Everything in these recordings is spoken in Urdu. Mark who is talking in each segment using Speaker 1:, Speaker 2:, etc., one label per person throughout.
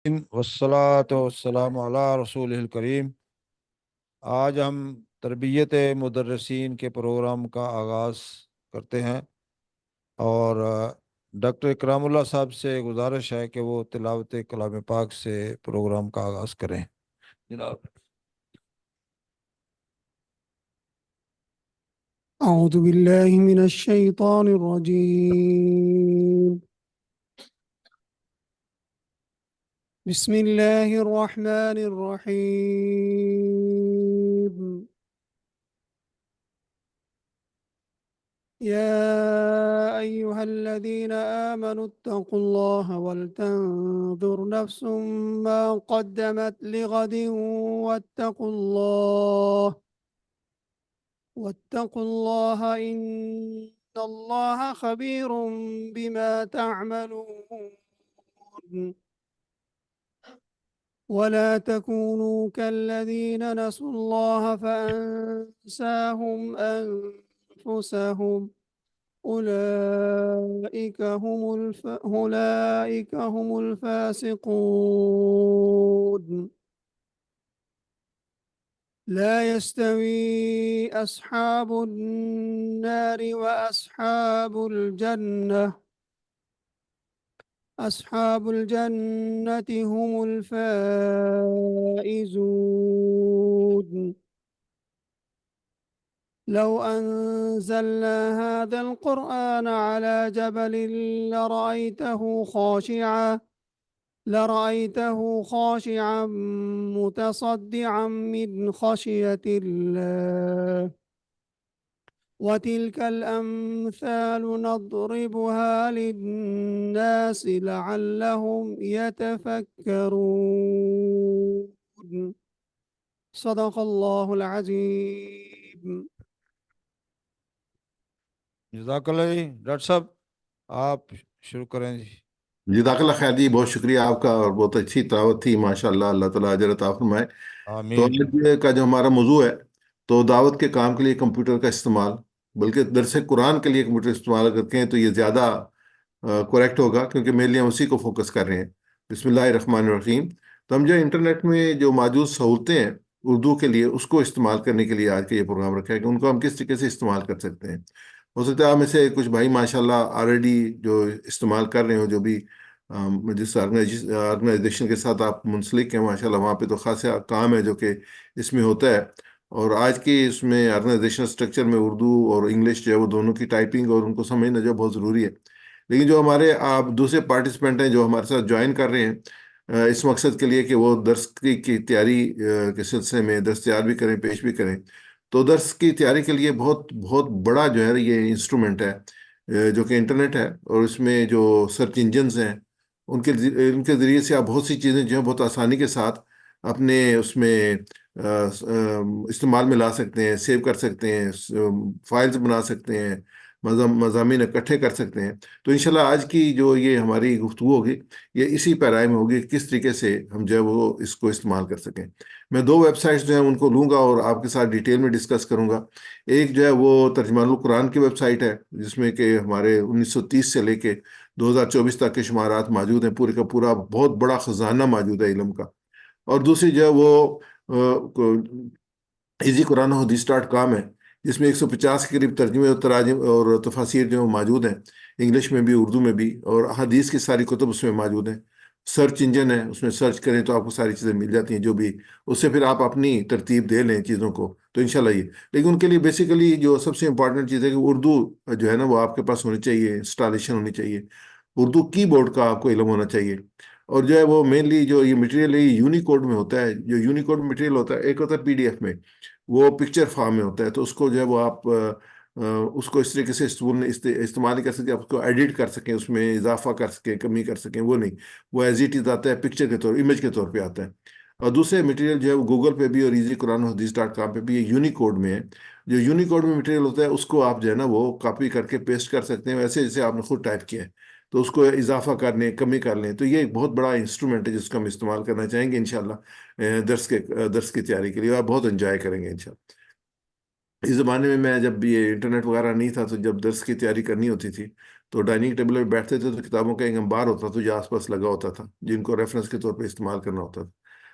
Speaker 1: والصلاة والسلام علی رسول الکریم۔ آج ہم تربیت مدرسین کے پروگرام کا آغاز کرتے ہیں، اور ڈاکٹر اکرام اللہ صاحب سے گزارش ہے کہ وہ تلاوت کلام پاک سے پروگرام کا آغاز کریں۔ جناب۔
Speaker 2: أعوذ بالله من الشيطان الرجيم. بسم الله الرحمن الرحيم. يا أيها الذين آمنوا اتقوا الله ولتنظر نفس ما قدمت لغد واتقوا الله إن الله خبير بما تعملون. ولا تكونوا كالذين نسوا الله فأنساهم أنفسهم أولئك هم الفاسقون. لا يستوي أصحاب النار وأصحاب الجنة هم الفائزون. لو أنزلنا هذا القرآن على جبل لرأيته خاشعا متصدعا من خشية الله. وتلك الأمثال نضربها للناس لعلهم يتفكرون. صدق الله العظيم.
Speaker 1: جزاک اللہ جی۔ ڈاکٹر صاحب آپ شروع کریں جی۔
Speaker 3: جزاک اللہ خیر جی، بہت شکریہ آپ کا، اور بہت اچھی تلاوت تھی ماشاءاللہ، اللہ تعالیٰ اجر عطا فرمائے۔ تو
Speaker 1: آمین۔
Speaker 3: آج کا جو ہمارا موضوع ہے، تو دعوت کے کام کے لیے کمپیوٹر کا استعمال، بلکہ درس قرآن کے لیے کمپیوٹر استعمال کرتے ہیں تو یہ زیادہ کریکٹ ہوگا، کیونکہ میرے لیے ہم اسی کو فوکس کر رہے ہیں۔ بسم اللہ الرحمن الرحیم۔ تو ہم جو انٹرنیٹ میں جو موجود سہولتیں ہیں اردو کے لیے، اس کو استعمال کرنے کے لیے آج کا یہ پروگرام رکھا ہے کہ ان کو ہم کس طریقے سے استعمال کر سکتے ہیں۔ ہو سکتا ہے آپ میں سے کچھ بھائی ماشاءاللہ آلریڈی جو استعمال کر رہے ہوں، جو بھی جس آرگنائزیشن کے ساتھ آپ منسلک ہیں، ماشاءاللہ وہاں پہ تو خاصا کام ہے جو کہ اس میں ہوتا ہے، اور آج کی اس میں آرگنائزیشن اسٹرکچر میں اردو اور انگلش جو ہے وہ دونوں کی ٹائپنگ اور ان کو سمجھنا جو بہت ضروری ہے۔ لیکن جو ہمارے آپ دوسرے پارٹیسپینٹ ہیں جو ہمارے ساتھ جوائن کر رہے ہیں اس مقصد کے لیے کہ وہ درس کی تیاری کے سلسلے میں درس تیار بھی کریں، پیش بھی کریں، تو درس کی تیاری کے لیے بہت بہت بڑا جو ہے یہ انسٹرومنٹ ہے جو کہ انٹرنیٹ ہے، اور اس میں جو سرچ انجنز ہیں ان کے ذریعے سے آپ بہت سی چیزیں جو ہیں بہت آسانی کے ساتھ اپنے اس میں استعمال میں لا سکتے ہیں، سیو کر سکتے ہیں، فائلز بنا سکتے ہیں، مضامین اکٹھے کر سکتے ہیں۔ تو انشاءاللہ آج کی جو یہ ہماری گفتگو ہوگی یہ اسی پیرائے میں ہوگی، کس طریقے سے ہم جو ہے وہ اس کو استعمال کر سکیں۔ میں دو ویب سائٹس جو ہیں ان کو لوں گا اور آپ کے ساتھ ڈیٹیل میں ڈسکس کروں گا۔ ایک جو ہے وہ ترجمان القرآن کی ویب سائٹ ہے، جس میں کہ ہمارے 1930 سے لے کے 2024 تک کے شمارات موجود ہیں، پورے کا پورا بہت بڑا خزانہ موجود ہے علم کا۔ اور دوسری جو ہے وہ ایزی قرآن حدیث .com ہے، جس میں 150 کے قریب ترجمے اور تراجم اور تفاسیر جو موجود ہیں، انگلش میں بھی اردو میں بھی، اور حدیث کی ساری کتب اس میں موجود ہیں۔ سرچ انجن ہے، اس میں سرچ کریں تو آپ کو ساری چیزیں مل جاتی ہیں، جو بھی اس سے پھر آپ اپنی ترتیب دے لیں چیزوں کو، تو انشاءاللہ یہ۔ لیکن ان کے لیے بیسیکلی جو سب سے امپورٹنٹ چیز ہے کہ اردو جو ہے نا وہ آپ کے پاس ہونی چاہیے، انسٹالیشن ہونی چاہیے، اردو کی بورڈ کا آپ کو علم ہونا چاہیے، اور جو ہے وہ مینلی جو یہ مٹیریل ہے یہ یونیکوڈ میں ہوتا ہے۔ جو یونیکوڈ مٹیریل ہوتا ہے، ایک ہوتا ہے PDF میں، وہ پکچر فارم میں ہوتا ہے، تو اس کو جو ہے وہ آپ اس کو اس طریقے سے استعمال نہیں کر سکتے، آپ اس کو ایڈٹ کر سکیں، اس میں اضافہ کر سکیں، کمی کر سکیں، وہ نہیں، وہ ایز اٹ از آتا ہے، پکچر کے طور، امیج کے طور پہ آتا ہے۔ اور دوسرے مٹیریل جو ہے وہ گوگل پہ بھی اور ایزی قرآن حدیث .com پہ بھی یہ یونیکوڈ میں ہے۔ جو یونیکوڈ میں مٹیریل ہوتا ہے اس کو آپ جو ہے نا وہ کاپی کر کے پیسٹ کر سکتے ہیں، ویسے جیسے آپ نے خود ٹائپ کیا ہے، تو اس کو اضافہ کر لیں، کمی کر لیں، تو یہ ایک بہت بڑا انسٹرومنٹ ہے جس کو ہم استعمال کرنا چاہیں گے انشاءاللہ درس کی تیاری کے لیے، اور بہت انجوائے کریں گے انشاءاللہ۔ اس زمانے میں جب یہ انٹرنیٹ وغیرہ نہیں تھا، تو جب درس کی تیاری کرنی ہوتی تھی تو ڈائننگ ٹیبل پہ بیٹھتے تھے تو کتابوں کا ایک انبار ہوتا تھا جو آس پاس لگا ہوتا تھا، جن کو ریفرنس کے طور پہ استعمال کرنا ہوتا تھا۔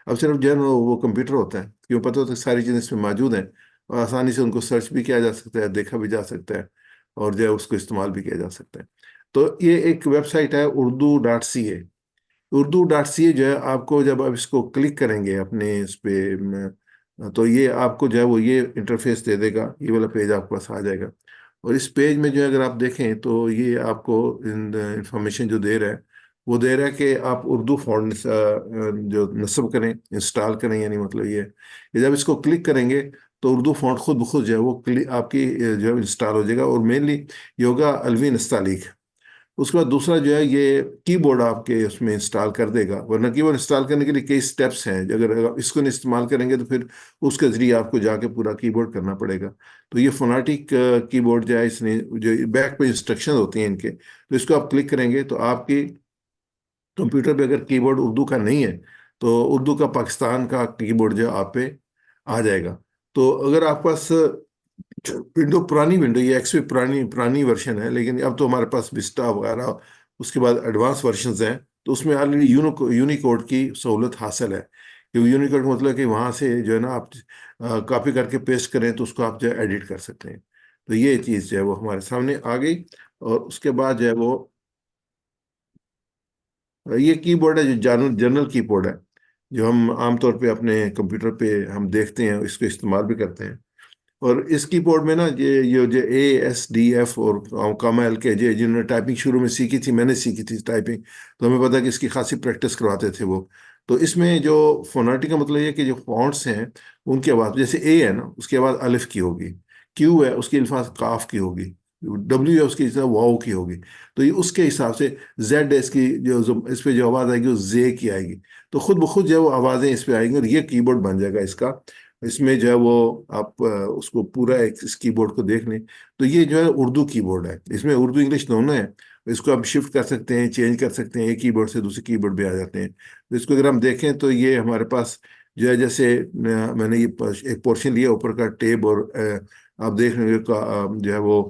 Speaker 3: اب صرف جو ہے نا وہ کمپیوٹر ہوتا ہے، کیوں پتہ ہوتا ہے ساری چیزیں اس میں موجود ہیں، اور آسانی سے ان کو سرچ بھی کیا جا سکتا ہے، دیکھا بھی جا سکتا ہے، اور جو ہے اس کو استعمال بھی کیا جا سکتا ہے۔ تو یہ ایک ویب سائٹ ہے urdu.ca۔ urdu.ca جو ہے آپ کو جب آپ اس کو کلک کریں گے اپنے اس پہ تو یہ آپ کو جو ہے وہ یہ انٹرفیس دے دے گا، یہ والا پیج آپ کے پاس آ جائے گا۔ اور اس پیج میں جو ہے اگر آپ دیکھیں تو یہ آپ کو انفارمیشن جو دے رہا ہے وہ دے رہا ہے کہ آپ اردو فونٹ جو نصب کریں، انسٹال کریں، یعنی مطلب یہ ہے کہ جب اس کو کلک کریں گے تو اردو فونٹ خود بخود جو ہے وہ آپ کی جو ہے انسٹال ہو جائے گا، اور مینلی یہ ہوگا الوی نستعلیق۔ اس کے بعد دوسرا جو ہے یہ کی بورڈ آپ کے اس میں انسٹال کر دے گا، ورنہ کی بورڈ انسٹال کرنے کے لیے کئی سٹیپس ہیں، اگر اس کو نہیں استعمال کریں گے تو پھر اس کے ذریعے آپ کو جا کے پورا کی بورڈ کرنا پڑے گا۔ تو یہ فوناٹک کی بورڈ جو ہے اس نے جو بیک پہ انسٹرکشن ہوتی ہیں ان کے، تو اس کو آپ کلک کریں گے تو آپ کی کمپیوٹر پہ اگر کی بورڈ اردو کا نہیں ہے تو اردو کا پاکستان کا کی بورڈ جو آپ پہ آ جائے گا۔ تو اگر آپ پاس پرانی ونڈو، یہ ایکس پی پرانی ورژن ہے، لیکن اب تو ہمارے پاس وسٹا وغیرہ اس کے بعد ایڈوانس ورژنز ہیں، تو اس میں آلریڈی یونیکوڈ کی سہولت حاصل ہے، کیونکہ یونیکوڈ کا مطلب ہے کہ وہاں سے جو ہے نا آپ کاپی کر کے پیسٹ کریں تو اس کو آپ جو ہے ایڈٹ کر سکتے ہیں۔ تو یہ چیز جو ہے وہ ہمارے سامنے آ گئی، اور اس کے بعد جو ہے وہ یہ کی بورڈ ہے جو جنرل کی بورڈ ہے، جو ہم عام طور پہ اپنے کمپیوٹر پہ ہم دیکھتے ہیں، اس کو استعمال بھی کرتے ہیں۔ اور اس کی بورڈ میں نا یہ جو ASDF اور کاما LK جنہوں نے ٹائپنگ شروع میں سیکھی تھی، میں نے سیکھی تھی ٹائپنگ، تو ہمیں پتا کہ اس کی خاصی پریکٹس کرواتے تھے وہ۔ تو اس میں جو فوناٹک کا مطلب یہ کہ جو فونٹس ہیں ان کی آواز، جیسے A ہے نا اس کی آواز الف کی ہوگی، Q ہے اس کی الفاظ کاف کی ہوگی، W ہے اس کی واو کی ہوگی، تو یہ اس کے حساب سے Z ہے اس کی جو اس پہ جو آواز آئے گی وہ زے کی آئے گی، تو خود بخود جو ہے وہ آوازیں اس پہ آئیں گی، اور یہ کی بورڈ بن جائے گا اس کا۔ اس میں جو ہے وہ آپ اس کو پورا اس کی بورڈ کو دیکھ لیں تو یہ جو ہے اردو کی بورڈ ہے، اس میں اردو انگلش دونوں ہے، اس کو آپ شفٹ کر سکتے ہیں، چینج کر سکتے ہیں، ایک کی بورڈ سے دوسری کی بورڈ بھی آ جاتے ہیں۔ تو اس کو اگر ہم دیکھیں تو یہ ہمارے پاس جو ہے جیسے میں نے یہ ایک پورشن لیا اوپر کا ٹیب، اور آپ دیکھ رہے ہیں جو ہے وہ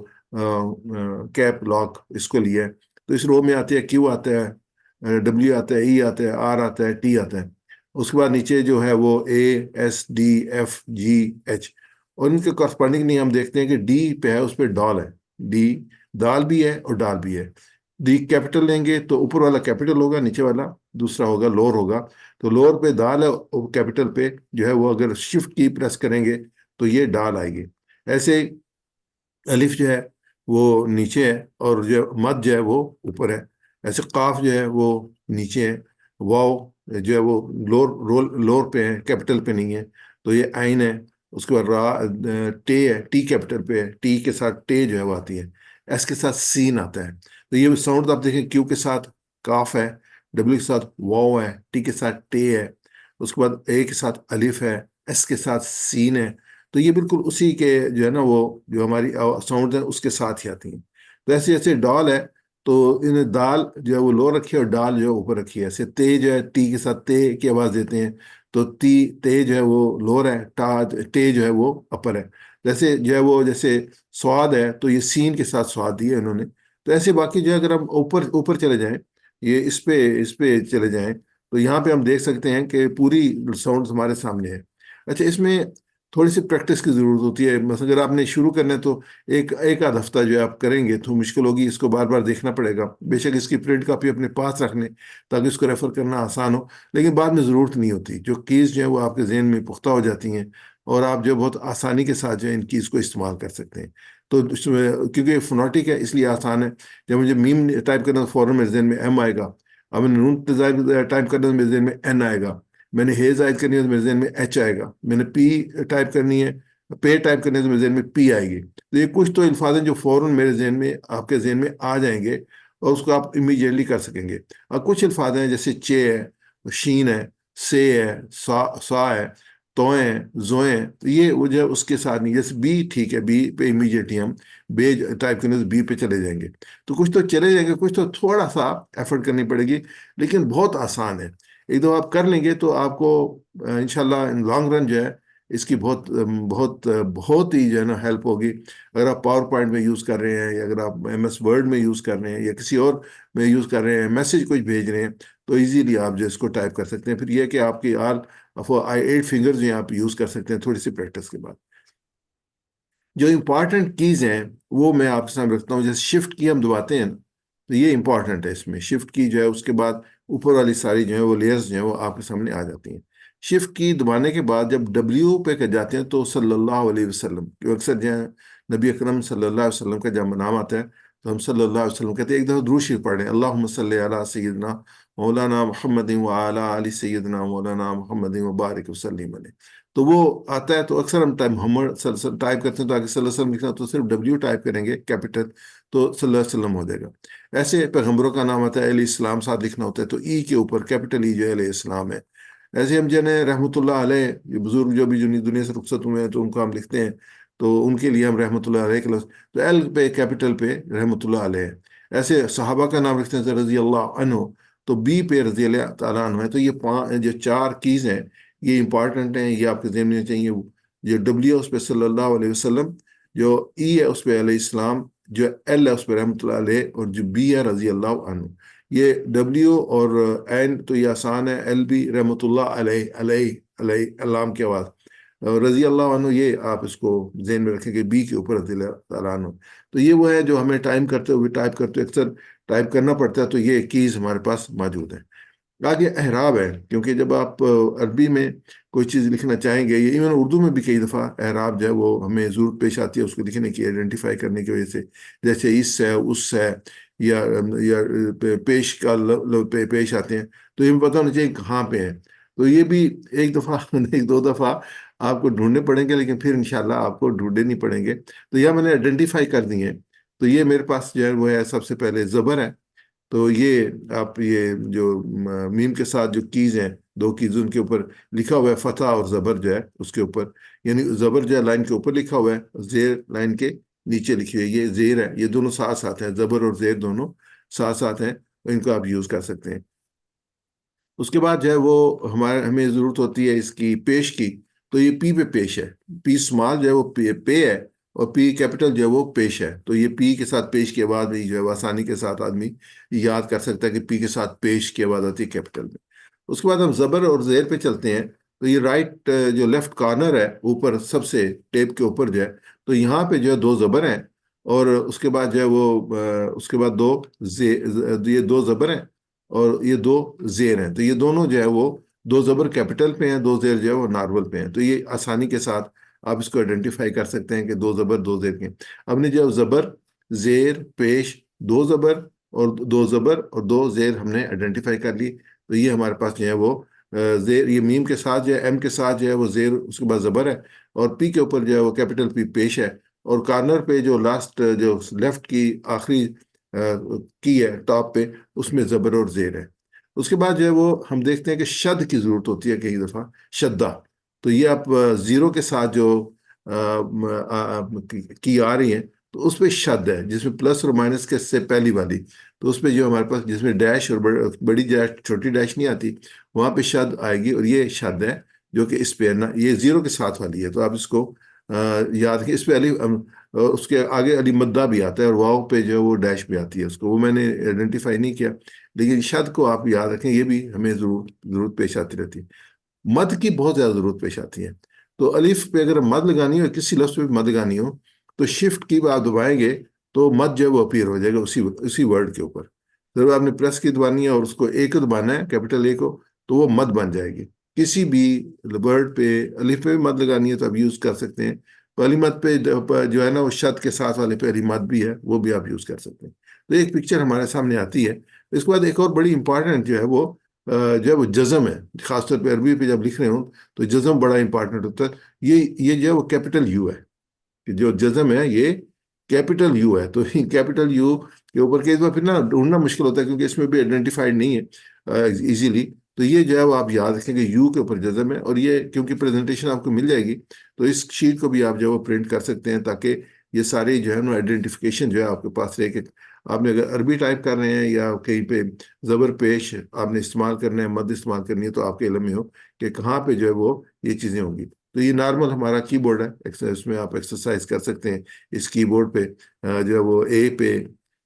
Speaker 3: کیپ لاک اس کو لیا ہے، تو اس رو میں آتے ہیں Q آتا ہے، W آتا ہے، E آتا ہے، R آتا ہے، T آتا ہے، اس کے بعد نیچے جو ہے وہ ASDFGH، اور ان کے کورسپونڈنگ نہیں ہم دیکھتے ہیں کہ ڈی پہ ہے، اس پہ ڈال ہے، ڈی دال بھی ہے اور ڈال بھی ہے۔ ڈی کیپٹل لیں گے تو اوپر والا کیپٹل ہوگا، نیچے والا دوسرا ہوگا لور ہوگا، تو لور پہ دال ہے اور کیپٹل پہ جو ہے وہ اگر شفٹ کی پریس کریں گے تو یہ ڈال آئے گی۔ ایسے الف جو ہے وہ نیچے ہے، اور جو مد جو ہے وہ اوپر ہے، ایسے قاف جو ہے وہ نیچے ہے، واو جو ہے وہ لور پہ ہے، کیپٹل پہ نہیں ہے، تو یہ عین ہے۔ اس کے بعد را ٹے ہے، ٹی کیپٹل پہ ہے، ٹی کے ساتھ ٹے جو ہے وہ آتی ہے، ایس کے ساتھ سین آتا ہے۔ تو یہ ساؤنڈ آپ دیکھیں، کیو کے ساتھ کاف ہے، ڈبلیو کے ساتھ واو ہے، ٹی کے ساتھ ٹے ہے، اس کے بعد اے کے ساتھ الف ہے، ایس کے ساتھ سین ہے، تو یہ بالکل اسی کے جو ہے نا وہ جو ہماری ساؤنڈ ہے اس کے ساتھ ہی آتی ہیں۔ تو ایسے ایسے ڈال ہے تو انہیں دال جو ہے وہ لو رکھی ہے اور ڈال جو ہے اوپر رکھی ہے، ایسے تے جو ہے ٹی کے ساتھ تے کی آواز دیتے ہیں، تو تے جو ہے وہ لور ہے، ٹے جو ہے وہ اپر ہے، جیسے جو ہے وہ جیسے سواد ہے تو یہ سین کے ساتھ سواد دی ہے انہوں نے۔ تو ایسے باقی جو ہے اگر ہم اوپر چلے جائیں، یہ اس پہ چلے جائیں تو یہاں پہ ہم دیکھ سکتے ہیں کہ پوری ساؤنڈ ہمارے سامنے ہے۔ اچھا، اس میں تھوڑی سی پریکٹس کی ضرورت ہوتی ہے، مثلا اگر آپ نے شروع کرنا ہے تو ایک آدھ ہفتہ جو ہے آپ کریں گے تو مشکل ہوگی، اس کو بار بار دیکھنا پڑے گا، بے شک اس کی پرنٹ کاپی اپنے پاس رکھ لیں تاکہ اس کو ریفر کرنا آسان ہو، لیکن بعد میں ضرورت نہیں ہوتی، جو کیز جو ہے وہ آپ کے ذہن میں پختہ ہو جاتی ہیں، اور آپ جو بہت آسانی کے ساتھ جو ہے ان کیز کو استعمال کر سکتے ہیں۔ تو اس میں کیونکہ فوناٹک ہے اس لیے آسان ہے، جب مجھے میم ٹائپ کرنا تو فوراً میرے ذہن میں ایم آئے گا، اب میں نے نون ٹائپ کرنا تو میرے ذہن میں این آئے گا، میں نے ہیز عائد کرنی ہے تو میرے ذہن میں ایچ آئے گا، میں نے پی ٹائپ کرنی ہے، پے ٹائپ کرنے سے میرے ذہن میں پی آئے گی۔ تو یہ کچھ تو الفاظ ہیں جو فوراً میرے ذہن میں آپ کے ذہن میں آ جائیں گے اور اس کو آپ امیجیٹلی کر سکیں گے۔ اور کچھ الفاظ ہیں جیسے چے ہے، شین ہے، سے ہے، سا ہے، توئیں ہیں، زوئیں، تو یہ وہ جو ہے اس کے ساتھ نہیں، جیسے بی ٹھیک ہے، بی پہ امیجیٹلی ہم بے ٹائپ کرنے سے بی پہ چلے جائیں گے، تو کچھ تو چلے جائیں گے، کچھ تو تھوڑا سا ایفرٹ کرنی پڑے گی، لیکن بہت آسان ہے۔ ایک دو آپ کر لیں گے تو آپ کو انشاءاللہ ان لانگ رن جو ہے اس کی بہت بہت بہت ہی جو ہے نا ہیلپ ہوگی. اگر آپ پاور پوائنٹ میں یوز کر رہے ہیں، یا اگر آپ ایم ایس ورڈ میں یوز کر رہے ہیں، یا کسی اور میں یوز کر رہے ہیں، میسج کچھ بھیج رہے ہیں، تو ایزیلی آپ جو اس کو ٹائپ کر سکتے ہیں. پھر یہ کہ آپ کی ایٹ فنگرز ہیں آپ یوز کر سکتے ہیں تھوڑی سی پریکٹس کے بعد. جو امپارٹنٹ کیز ہیں وہ میں آپ کے سامنے رکھتا ہوں. جیسے شفٹ کی ہم دباتے ہیں نا، تو یہ امپورٹنٹ ہے. اس میں شفٹ کی جو ہے اس کے بعد اوپر والی ساری جو ہے وہ لیئرز جو ہیں وہ آپ کے سامنے آ جاتی ہیں. شفٹ کی دبانے کے بعد جب ڈبلیو پہ جاتے ہیں تو صلی اللہ علیہ وسلم، جو اکثر جو ہے نبی اکرم صلی اللہ علیہ وسلم کا جب نام آتا ہے تو ہم صلی اللہ علیہ وسلم کہتے ہیں. ایک دفعہ درود شریف پڑھ رہے ہیں، اللہم صلی علی سیدنا مولانا محمد وعلی آل سیدنا مولانا محمد وبارک وسلم علیہ. تو وہ آتا ہے تو اکثر ہم محمد صلی اللہ علیہ وسلم ٹائپ کرتے ہیں، تو آگے صلی اللہ علیہ وسلم لکھنا تو صرف ڈبلیو ٹائپ کریں گے کیپٹل، تو صلی اللہ علیہ وسلم ہو جائے گا. ایسے پیغمبروں کا نام آتا ہے علیہ السلام ساتھ لکھنا ہوتا ہے، تو ای کے اوپر کیپٹل ای جو ہے علیہ السلام ہے. ایسے ہم جنہیں رحمۃ اللہ علیہ، یہ بزرگ جو بھی دنیا سے رخصت ہوئے ہیں تو ان کو ہم لکھتے ہیں، تو ان کے لیے ہم رحمۃ اللہ علیہ کے لفظ، تو ایل پہ کیپٹل پہ رحمۃ اللہ علیہ. ایسے صحابہ کا نام لکھتے ہیں رضی اللہ عنہ، تو بی پہ رضی اللہ تعالیٰ عنہ ہے. تو یہ جو چار کیز ہیں یہ امپارٹنٹ ہیں، یہ آپ کے ذہن میں چاہیے. جو ڈبلیو اس پہ صلی اللہ علیہ وسلم، جو ای ہے اس پہ علیہ السلام، جو ایل ہے اس پہ رحمۃ اللہ علیہ، اور جو بی ہے رضی اللہ عنہ. یہ ڈبلیو اور این تو یہ آسان ہے، ایل بھی رحمۃ اللہ علیہ علیہ علیہ علام کے بعد رضی اللہ عنہ، یہ آپ اس کو ذہن میں رکھیں کہ بی کے اوپر رضی اللہ تعالیٰ عنہ. تو یہ وہ ہے جو ہمیں ٹائپ کرتے ہوئے اکثر ٹائپ کرنا پڑتا ہے، تو یہ کیز ہمارے پاس موجود ہیں. آگے احراب ہے، کیونکہ جب آپ عربی میں کوئی چیز لکھنا چاہیں گے، یا ایون اردو میں بھی کئی دفعہ احراب جو ہے وہ ہمیں ضرورت پیش آتی ہے اس کو لکھنے کی، آئیڈینٹیفائی کرنے کی وجہ سے. جیسے اس ہے، اس ہے، یا پیش کا پیش آتے ہیں، تو یہ پتہ ہونا چاہیے کہاں پہ ہیں. تو یہ بھی ایک دفعہ ایک دو دفعہ آپ کو ڈھونڈنے پڑیں گے، لیکن پھر انشاءاللہ آپ کو ڈھونڈنے نہیں پڑیں گے. تو یہ میں نے آئیڈینٹیفائی کر دی ہیں. تو یہ میرے پاس جو ہے وہ ہے، سب سے پہلے زبر ہے. تو یہ آپ یہ جو میم کے ساتھ جو کیز ہیں، دو کیز ان کے اوپر لکھا ہوا ہے فتح اور زبر جو ہے اس کے اوپر، یعنی زبر جو ہے لائن کے اوپر لکھا ہوا ہے، زیر لائن کے نیچے لکھی ہوئی ہے. یہ زیر ہے، یہ دونوں ساتھ ساتھ ہیں، زبر اور زیر دونوں ساتھ ساتھ ہیں، ان کو آپ یوز کر سکتے ہیں. اس کے بعد جو ہے وہ ہمیں ضرورت ہوتی ہے اس کی پیش کی. تو یہ پی پہ پیش ہے، پی اسمال جو ہے وہ پے ہے، اور پی کیپٹل جو ہے وہ پیش ہے. تو یہ پی کے ساتھ پیش کے بعد بھی جو ہے آسانی کے ساتھ آدمی یاد کر سکتا ہے کہ پی کے ساتھ پیش کے بعد آتی ہے کیپٹل میں. اس کے بعد ہم زبر اور زیر پہ چلتے ہیں. تو یہ رائٹ جو لیفٹ کارنر ہے اوپر سب سے ٹیپ کے اوپر جو ہے، تو یہاں پہ جو ہے دو زبر ہیں، اور اس کے بعد جو ہے وہ اس کے بعد یہ دو زبر ہیں اور یہ دو زیر ہیں. تو یہ دونوں جو ہے وہ دو زبر کیپٹل پہ ہیں، دو زیر جو ہے وہ نارول پہ ہیں. تو یہ آسانی کے ساتھ آپ اس کو آئیڈینٹیفائی کر سکتے ہیں کہ دو زبر دو زیر کے. اب نے جو زبر، زیر، پیش، دو زبر اور دو زبر اور دو زیر ہم نے آئیڈینٹیفائی کر لی. تو یہ ہمارے پاس جو ہے وہ زیر، یہ میم کے ساتھ جو ہے، ایم کے ساتھ جو ہے وہ زیر، اس کے بعد زبر ہے، اور پی کے اوپر جو ہے وہ کیپٹل پی پیش ہے، اور کارنر پہ جو لاسٹ جو لیفٹ کی آخری کی ہے ٹاپ پہ، اس میں زبر اور زیر ہے. اس کے بعد جو ہے وہ ہم دیکھتے ہیں کہ شد کی ضرورت ہوتی ہے کئی دفعہ، شدہ. تو یہ آپ زیرو کے ساتھ جو کی آ رہی ہیں تو اس پہ شد ہے، جس میں پلس اور مائنس کے سے پہلی والی، تو اس پہ جو ہمارے پاس جس میں ڈیش اور بڑی ڈیش چھوٹی ڈیش نہیں آتی، وہاں پہ شد آئے گی. اور یہ شد ہے جو کہ اس پہ یہ زیرو کے ساتھ والی ہے. تو آپ اس کو یاد رکھیں. اس پہ علی، اس کے آگے علی مدہ بھی آتا ہے، اور واؤ پہ جو ہے وہ ڈیش بھی آتی ہے. اس کو وہ میں نے آئیڈینٹیفائی نہیں کیا، لیکن شد کو آپ یاد رکھیں، یہ بھی ہمیں ضرورت پیش آتی رہتی ہے. مد کی بہت زیادہ ضرورت پیش آتی ہے. تو الف پہ اگر مد لگانی ہو، کسی لفظ پہ مد لگانی ہو، تو شفٹ کی آپ دبائیں گے تو مد جو ہے وہ اپیئر ہو جائے گا اسی ورڈ کے اوپر. جب آپ نے پریس کی دبانی ہے اور اس کو اے کو دبانا ہے، کیپٹل اے کو، تو وہ مد بن جائے گی. کسی بھی ورڈ پہ الف پہ بھی مد لگانی ہے تو آپ یوز کر سکتے ہیں. پہلی مد پہ جو ہے نا وہ شد کے ساتھ والے پہ علی مد بھی ہے، وہ بھی آپ یوز کر سکتے ہیں. تو ایک پکچر ہمارے سامنے آتی ہے. اس کے بعد ایک اور بڑی امپارٹنٹ جو ہے وہ جو ہے وہ جزم ہے. خاص طور پہ عربی پہ جب لکھ رہے ہوں تو جزم بڑا امپارٹنٹ ہوتا ہے. یہ جو ہے وہ کیپٹل یو ہے، کہ جو جزم ہے یہ کیپٹل یو ہے. تو کیپٹل یو کے اوپر کئی دفعہ پھر نا ڈھونڈنا مشکل ہوتا ہے، کیونکہ اس میں بھی آئیڈینٹیفائڈ نہیں ہے ایزیلی. تو یہ جو ہے وہ آپ یاد رکھیں کہ یو کے اوپر جزم ہے. اور یہ کیونکہ پریزنٹیشن آپ کو مل جائے گی تو اس شیٹ کو بھی آپ جو ہے وہ پرنٹ کر سکتے ہیں، تاکہ یہ ساری جو ہے نا آئیڈینٹیفیکیشن جو ہے آپ کے پاس رہے، کہ آپ نے اگر عربی ٹائپ کر رہے ہیں یا کہیں پہ زبر پیش آپ نے استعمال کرنا ہے، مد استعمال کرنی ہے، تو آپ کے علم میں ہو کہ کہاں پہ جو ہے وہ یہ چیزیں ہوں گی. تو یہ نارمل ہمارا کی بورڈ ہے، اس میں آپ ایکسرسائز کر سکتے ہیں اس کی بورڈ پہ. جو ہے وہ اے پہ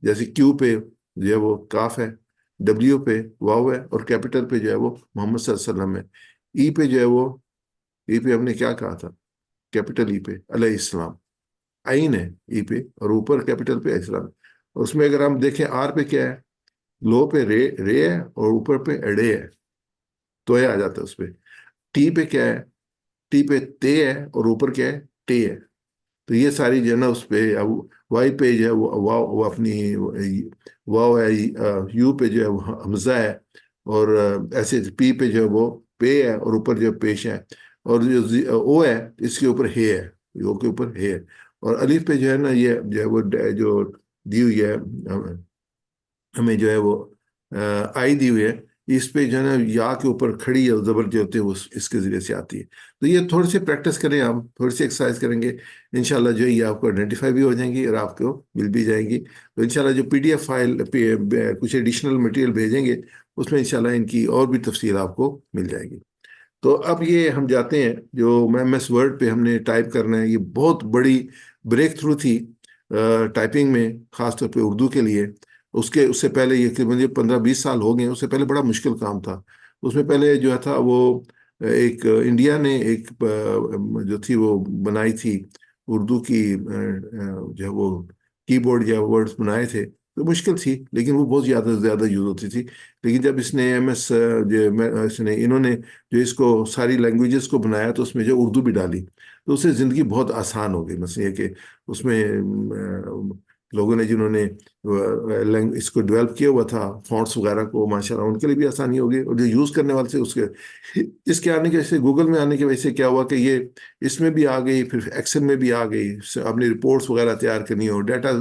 Speaker 3: جیسے کیو پہ جو ہے وہ کاف ہے، ڈبلیو پہ واو ہے، اور کیپٹل پہ جو ہے وہ محمد صلی اللہ علیہ وسلم ہے. ای پہ جو ہے وہ، ای پہ ہم نے کیا کہا تھا، کیپٹل ای پہ علیہ السلام، آئین ہے ای پہ، اور اوپر کیپٹل پہ اسلام. اور اس میں اگر ہم دیکھیں آر پہ کیا ہے، لو پہ رے ہے، اور اوپر پہ اڈے ہے، تو آ جاتا ہے اس پہ. ٹی پہ کیا ہے، ٹی پہ تے ہے، اور اوپر کیا ہے، ٹے ہے. تو یہ ساری جو ہے نا اس پہ. وائی پہ جو ہے وہ اپنی واو ہے، یو پہ جو ہے وہ حمزہ ہے، اور ایسے پی پہ جو ہے وہ پے ہے، اور اوپر جو ہے پیش ہے، اور جو او ہے اس کے اوپر ہے، او کے اوپر ہے. اور الف پہ جو ہے نا یہ جو ہے وہ جو دی ہوئی ہے ہمیں جو ہے وہ آئی دی ہوئی ہے، اس پہ جو ہے نا یا کے اوپر کھڑی یا زبر جو ہوتی ہے وہ اس کے ذریعے سے آتی ہے. تو یہ تھوڑی سی پریکٹس کریں، آپ تھوڑی سی ایکسرسائز کریں گے، انشاءاللہ جو ہے یہ آپ کو آئیڈینٹیفائی بھی ہو جائیں گی اور آپ کو مل بھی جائیں گی. تو انشاءاللہ جو پی ڈی ایف فائل کچھ ایڈیشنل مٹیریل بھیجیں گے اس میں انشاءاللہ ان کی اور بھی تفصیل آپ کو مل جائے گی. تو اب یہ ہم جاتے ہیں جو ایم ایس ورڈ پہ ہم نے ٹائپ کرنا ہے. یہ بہت بڑی بریک تھرو تھی ٹائپنگ میں، خاص طور پہ اردو کے لیے. اس سے پہلے یہ کہ مجھے 15-20 سال ہو گئے، اس سے پہلے بڑا مشکل کام تھا. اس میں پہلے جو تھا وہ ایک انڈیا نے ایک جو تھی وہ بنائی تھی اردو کی جو ہے وہ کی بورڈ یا ورڈز بنائے تھے، تو مشکل تھی لیکن وہ بہت زیادہ یوز ہوتی تھی. لیکن جب اس نے ایم ایس انہوں نے جو اس کو ساری لینگویجز کو بنایا تو اس میں جو اردو بھی ڈالی تو اس سے زندگی بہت آسان ہو گئی. مثلا یہ کہ اس میں لوگوں نے جنہوں نے اس کو ڈیولپ کیا ہوا تھا فونٹس وغیرہ کو، ماشاءاللہ ان کے لیے بھی آسانی ہوگی، اور جو یوز کرنے والے تھے اس کے آنے کی وجہ سے، گوگل میں آنے کی وجہ سے کیا ہوا کہ یہ اس میں بھی آ گئی، پھر ایکسل میں بھی آ گئی. اپنی رپورٹس وغیرہ تیار کرنی ہو، ڈیٹا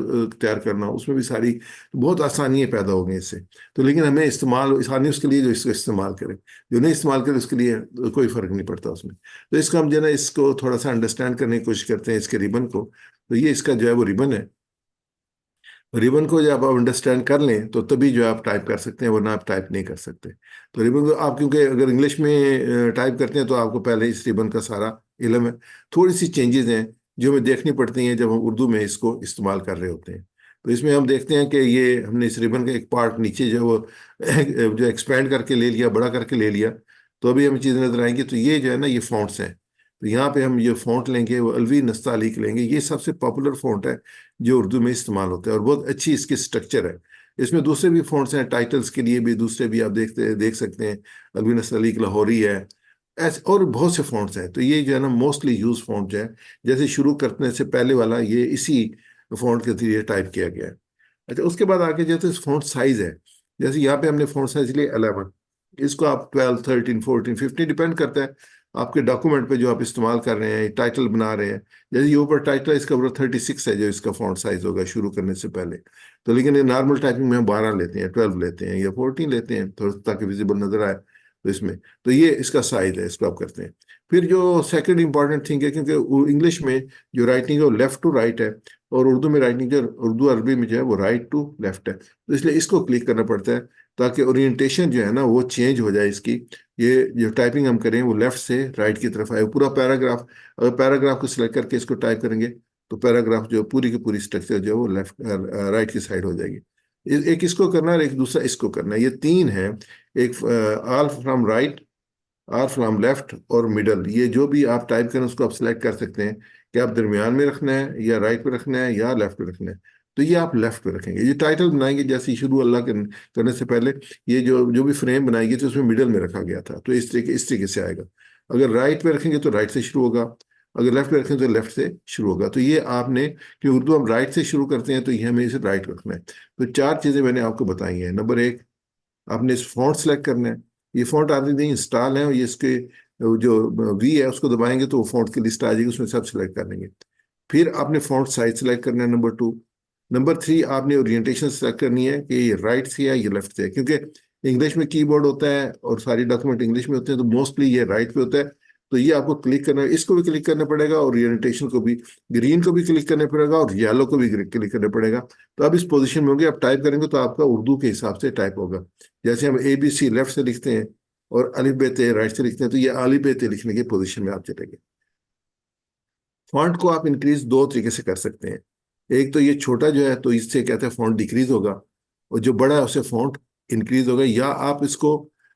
Speaker 3: تیار کرنا، اس میں بھی ساری بہت آسانیاں پیدا ہو گئی اس سے. تو لیکن ہمیں استعمال آسانی اس کے لیے جو اس کو استعمال کرے، جو نہیں استعمال کرے اس کے لیے کوئی فرق نہیں پڑتا اس میں. تو اس کو ہم جو ہے نا اس کو تھوڑا سا انڈرسٹینڈ کرنے کی کوشش کرتے ہیں، اس کے ریبن کو. تو یہ اس کا جو ہے وہ ریبن ہے. ریبن کو جب آپ انڈرسٹینڈ کر لیں تو تبھی جو آپ ٹائپ کر سکتے ہیں، ورنہ آپ ٹائپ نہیں کر سکتے. تو ریبن کو آپ کیونکہ اگر انگلش میں ٹائپ کرتے ہیں تو آپ کو پہلے اس ریبن کا سارا علم ہے. تھوڑی سی چینجز ہیں جو ہمیں دیکھنی پڑتی ہیں جب ہم اردو میں اس کو استعمال کر رہے ہوتے ہیں. تو اس میں ہم دیکھتے ہیں کہ یہ ہم نے اس ریبن کا ایک پارٹ نیچے جو وہ جو ایکسپینڈ کر کے لے لیا، بڑا کر کے لے لیا، تو ابھی ہمیں چیزیں نظر آئیں گی. تو یہ جو ہے نا یہ فونٹس ہیں. تو یہاں پہ ہم یہ فونٹ لیں گے، وہ الوی نستعلیق لیں گے. یہ سب سے پاپولر فونٹ ہے جو اردو میں استعمال ہوتا ہے، اور بہت اچھی اس کی سٹرکچر ہے. اس میں دوسرے بھی فونٹس ہیں، ٹائٹلز کے لیے بھی دوسرے بھی آپ دیکھ سکتے ہیں. الوی نستعلیق لاہوری ہے، ایسے اور بہت سے فونٹس ہیں. تو یہ جو ہے نا موسٹلی یوز فونٹ جو ہے، جیسے شروع کرنے سے پہلے والا یہ اسی فونٹ کے ذریعے ٹائپ کیا گیا ہے. اچھا، اس کے بعد آگے جیسے فونٹ سائز ہے، جیسے یہاں پہ ہم نے فونٹ سائز لیے 11. اس کو آپ 12 13 14 15 ڈیپینڈ کرتا ہے آپ کے ڈاکومنٹ پہ جو آپ استعمال کر رہے ہیں، ٹائٹل بنا رہے ہیں. جیسے یہ اوپر ٹائٹل اس کا 36 ہے جو اس کا فونٹ سائز ہوگا شروع کرنے سے پہلے. تو لیکن یہ نارمل ٹائپنگ میں ہم 12 لیتے ہیں، 12 لیتے ہیں یا 14 لیتے ہیں تھوڑا تاکہ ویزیبل نظر آئے. تو اس میں تو یہ اس کا سائز ہے، اس کو آپ کرتے ہیں. پھر جو سیکنڈ امپورٹنٹ تھنگ ہے، کیونکہ انگلش میں جو رائٹنگ ہے وہ لیفٹ ٹو رائٹ ہے، اور اردو میں رائٹنگ جو اردو عربی میں جو ہے وہ رائٹ ٹو لیفٹ ہے. تو اس لیے اس کو کلک کرنا پڑتا ہے تاکہ اورینٹیشن جو ہے نا وہ چینج ہو جائے اس کی. یہ جو ٹائپنگ ہم کریں وہ لیفٹ سے رائٹ کی طرف آئے. پورا پیراگراف، اگر پیراگراف کو سلیکٹ کر کے اس کو ٹائپ کریں گے تو پیراگراف جو پوری کی پوری اسٹرکچر جو ہے وہ لیفٹ رائٹ کی سائڈ ہو جائے گی. ایک اس کو کرنا ہے اور ایک دوسرا اس کو کرنا ہے. یہ تین ہیں، ایک all from right, all from left اور مڈل. یہ جو بھی آپ ٹائپ کریں اس کو آپ سلیکٹ کر سکتے ہیں کہ آپ درمیان میں رکھنا ہے یا رائٹ پہ رکھنا ہے یا لیفٹ پہ رکھنا ہے. تو یہ آپ لیفٹ پہ رکھیں گے. یہ ٹائٹل بنائیں گے جیسے شروع اللہ کرنے سے پہلے یہ جو بھی فریم بنائی گئی تھی اس میں مڈل میں رکھا گیا تھا. تو اس طریقے سے آئے گا. اگر رائٹ پہ رکھیں گے تو رائٹ سے شروع ہوگا، اگر لیفٹ پہ رکھیں تو لیفٹ سے شروع ہوگا. تو یہ آپ نے کہ اردو ہم رائٹ سے شروع کرتے ہیں تو یہ ہمیں اسے رائٹ رکھنا ہے. تو 4 چیزیں میں نے آپ کو بتائی ہیں. نمبر 1، آپ نے اس فونٹ سلیکٹ کرنا ہے. یہ فونٹ آدمی نہیں انسٹال ہے، اور یہ اس کے جو وی ہے اس کو دبائیں گے تو وہ فونٹ کی لسٹ آ جائے گی، اس میں سب سلیکٹ کر لیں گے. پھر آپ نے فونٹ سائز سلیکٹ کرنا ہے نمبر 2. نمبر 3 آپ نے اورینٹیشن سلیکٹ کرنی ہے کہ یہ رائٹ سے ہے یا لیفٹ سے ہے. کیونکہ انگلش میں کی بورڈ ہوتا ہے اور ساری ڈاکومنٹ انگلش میں ہوتے ہیں تو موسٹلی یہ رائٹ پہ ہوتا ہے. تو یہ آپ کو کلک کرنا ہے، اس کو بھی کلک کرنا پڑے گا، اور اورینٹیشن کو بھی، گرین کو بھی کلک کرنا پڑے گا اور یلو کو بھی کلک کرنا پڑے گا. تو اب اس پوزیشن میں ہوں گے، آپ ٹائپ کریں گے تو آپ کا اردو کے حساب سے ٹائپ ہوگا. جیسے ہم ABC لیفٹ سے لکھتے ہیں اور الف ب ت رائٹ سے لکھتے ہیں، تو یہ الف ب ت لکھنے کی پوزیشن میں آپ چلیں گے. فونٹ کو آپ انکریز دو طریقے سے کر سکتے ہیں. ایک تو یہ چھوٹا جو ہے تو اس سے کہتے ہیں فونٹ ڈیکریز ہوگا، اور جو بڑا ہے اسے فونٹ انکریز ہوگا. یا آپ اس کو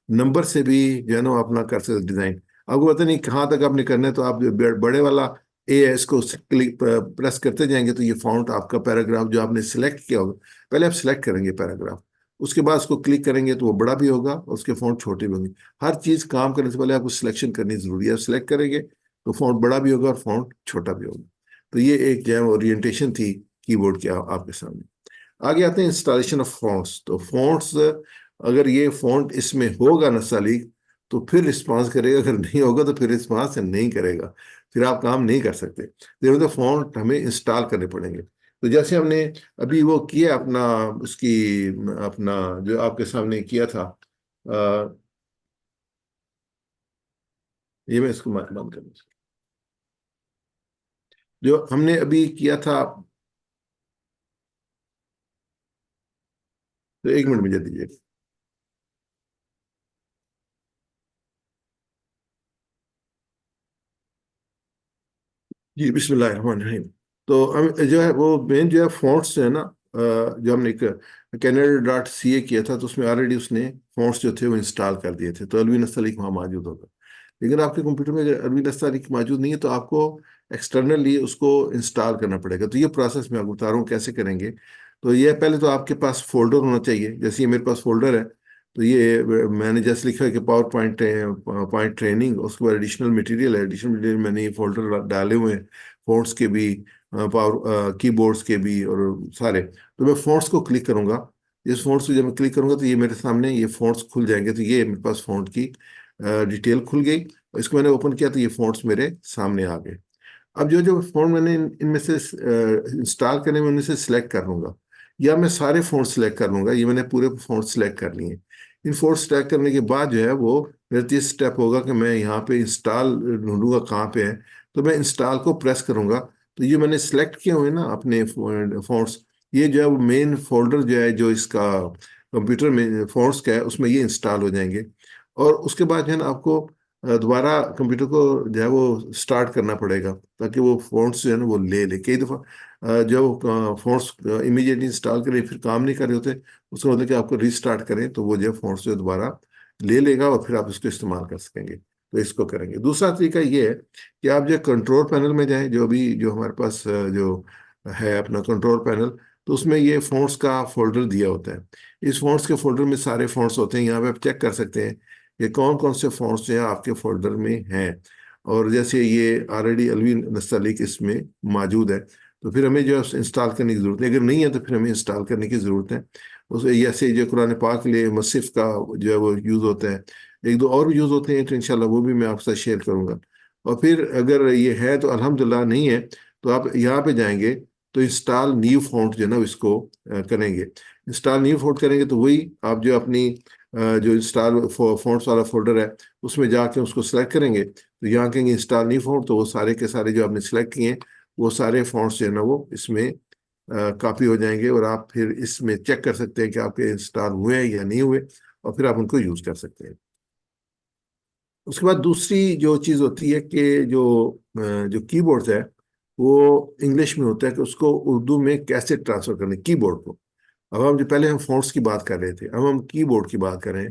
Speaker 3: نمبر سے بھی جو ہے نا اپنا کر سکتے ڈیزائن. آپ کو پتہ نہیں کہاں تک آپ نے کرنا ہے، تو آپ بڑے والا اے ہے اس کو کلک پریس کرتے جائیں گے تو یہ فونٹ آپ کا پیراگراف جو آپ نے سلیکٹ کیا ہوگا، پہلے آپ سلیکٹ کریں گے پیراگراف، اس کے بعد اس کو کلک کریں گے تو وہ بڑا بھی ہوگا اور اس کے فونٹ چھوٹے بھی ہوں گے. ہر چیز کام کرنے سے پہلے آپ کو سلیکشن کرنی ضروری ہے. آپ سلیکٹ کریں گے تو فونٹ بڑا بھی ہوگا اور فونٹ چھوٹا بھی ہوگا. تو یہ ایک جو ہے اورینٹیشن تھی کی بورڈ کی آپ کے سامنے. آگے آتے ہیں انسٹالیشن آف فونٹس. تو فونٹس اگر یہ فونٹ اس میں ہوگا نستعلیق تو پھر رسپانس کرے گا، اگر نہیں ہوگا تو پھر رسپانس نہیں کرے گا، پھر آپ کام نہیں کر سکتے. فونٹ ہمیں انسٹال کرنے پڑیں گے. تو جیسے ہم نے ابھی وہ کیا اپنا اس کی اپنا جو آپ کے سامنے کیا تھا، یہ میں اس کو بند کرنا جو ہم نے ابھی کیا تھا. تو ایک منٹ مجھے دیجیے. جی بسم اللہ الرحمن الرحیم. تو ہم جو ہے وہ مین جو ہے فونٹس جو ہے نا، جو ہم نے canada.ca کیا تھا تو اس میں آلریڈی اس نے فونٹس جو تھے وہ انسٹال کر دیے تھے. تو الوی نستعلیق وہاں موجود ہوگا. لیکن آپ کے کمپیوٹر میں اگر الوی نستعلیق موجود نہیں ہے تو آپ کو ایکسٹرنلی اس کو انسٹال کرنا پڑے گا. تو یہ پروسیس میں آپ کو بتا رہا ہوں کیسے کریں گے. تو یہ پہلے تو آپ کے پاس فولڈر ہونا چاہیے. جیسے یہ میرے پاس فولڈر ہے تو یہ میں نے جیسے لکھا ہے کہ پاور پوائنٹ ٹریننگ، اس کے بعد ایڈیشنل مٹیریل ہے. ایڈیشنل مٹیریل میں نے یہ فولڈر ڈالے ہوئے ہیں، فونٹس کے بھی، پاور کی بورڈس کے بھی اور سارے. تو میں فونٹس کو کلک کروں گا. اس فونٹس کو جب میں کلک کروں گا تو یہ میرے سامنے یہ فونٹس کھل جائیں گے. تو یہ میرے پاس فونٹ کی ڈیٹیل کھل گئی. اس کو میں نے اوپن کیا تو یہ فونٹس میرے سامنے آ گئے. اب جو فونٹ میں نے ان میں سے انسٹال کرنے میں ان میں سے سلیکٹ کر لوں گا، یا میں سارے فونٹ سلیکٹ کر لوں گا. یہ میں نے پورے فونٹ سلیکٹ کر لیے. ان فونٹ سلیکٹ کرنے کے بعد جو ہے وہ میرا تیسرا اسٹیپ ہوگا کہ میں یہاں پہ انسٹال ڈھونڈوں گا کہاں پہ ہے. تو میں انسٹال کو پریس کروں گا. تو یہ میں نے سلیکٹ کیے ہوئے نا اپنے فونٹس، یہ جو ہے وہ مین فولڈر جو ہے جو اس کا کمپیوٹر میں فونٹس کا ہے اس میں یہ انسٹال ہو جائیں گے. اور اس کے بعد جو ہے نا آپ کو دوبارہ کمپیوٹر کو جو ہے وہ سٹارٹ کرنا پڑے گا تاکہ وہ فونٹس جو ہے نا وہ لے لے. کئی دفعہ جو فونٹس امیڈیٹلی انسٹال کریں پھر کام نہیں کر رہے ہوتے، اس کا مطلب کہ آپ کو ریسٹارٹ کریں تو وہ جو ہے فونٹس جو دوبارہ لے لے گا اور پھر آپ اس کو استعمال کر سکیں گے. تو اس کو کریں گے. دوسرا طریقہ یہ ہے کہ آپ جو کنٹرول پینل میں جائیں، جو ہمارے پاس جو ہے اپنا کنٹرول پینل، تو اس میں یہ فونٹس کا فولڈر دیا ہوتا ہے. اس فونٹس کے فولڈر میں سارے فونٹس ہوتے ہیں. یہاں پہ آپ چیک کر سکتے ہیں کہ کون کون سے فونٹس جو ہیں آپ کے فولڈر میں ہیں. اور جیسے یہ آلریڈی الوی نستعلیق اس میں موجود ہے تو پھر ہمیں جو ہے انسٹال کرنے کی ضرورت ہے. اگر نہیں ہے تو پھر ہمیں انسٹال کرنے کی ضرورت ہے. ایسے جو قرآن پاک کے لیے مصحف کا جو ہے وہ یوز ہوتا ہے، ایک دو اور بھی یوز ہوتے ہیں تو انشاءاللہ وہ بھی میں آپ سے شیئر کروں گا. اور پھر اگر یہ ہے تو الحمدللہ، نہیں ہے تو آپ یہاں پہ جائیں گے تو انسٹال نیو فونٹ جو ہے نا اس کو کریں گے. انسٹال نیو فونٹ کریں گے تو وہی آپ جو اپنی جو انسٹال فونٹس والا فولڈر ہے اس میں جا کے اس کو سلیکٹ کریں گے. تو یہاں کہیں گے انسٹال نیو فونٹ، تو وہ سارے کے سارے جو آپ نے سلیکٹ کیے ہیں وہ سارے فونٹس جو ہے نا وہ اس میں کاپی ہو جائیں گے. اور آپ پھر اس میں چیک کر سکتے ہیں کہ آپ کے انسٹال ہوئے ہیں یا نہیں ہوئے، اور پھر آپ ان کو یوز کر سکتے ہیں. اس کے بعد دوسری جو چیز ہوتی ہے کہ جو کی بورڈ ہے وہ انگلش میں ہوتا ہے کہ اس کو اردو میں کیسے ٹرانسفر کرنے کی بورڈ کو. اب ہم جو پہلے ہم فونٹس کی بات کر رہے تھے، اب ہم کی بورڈ کی بات کر رہے ہیں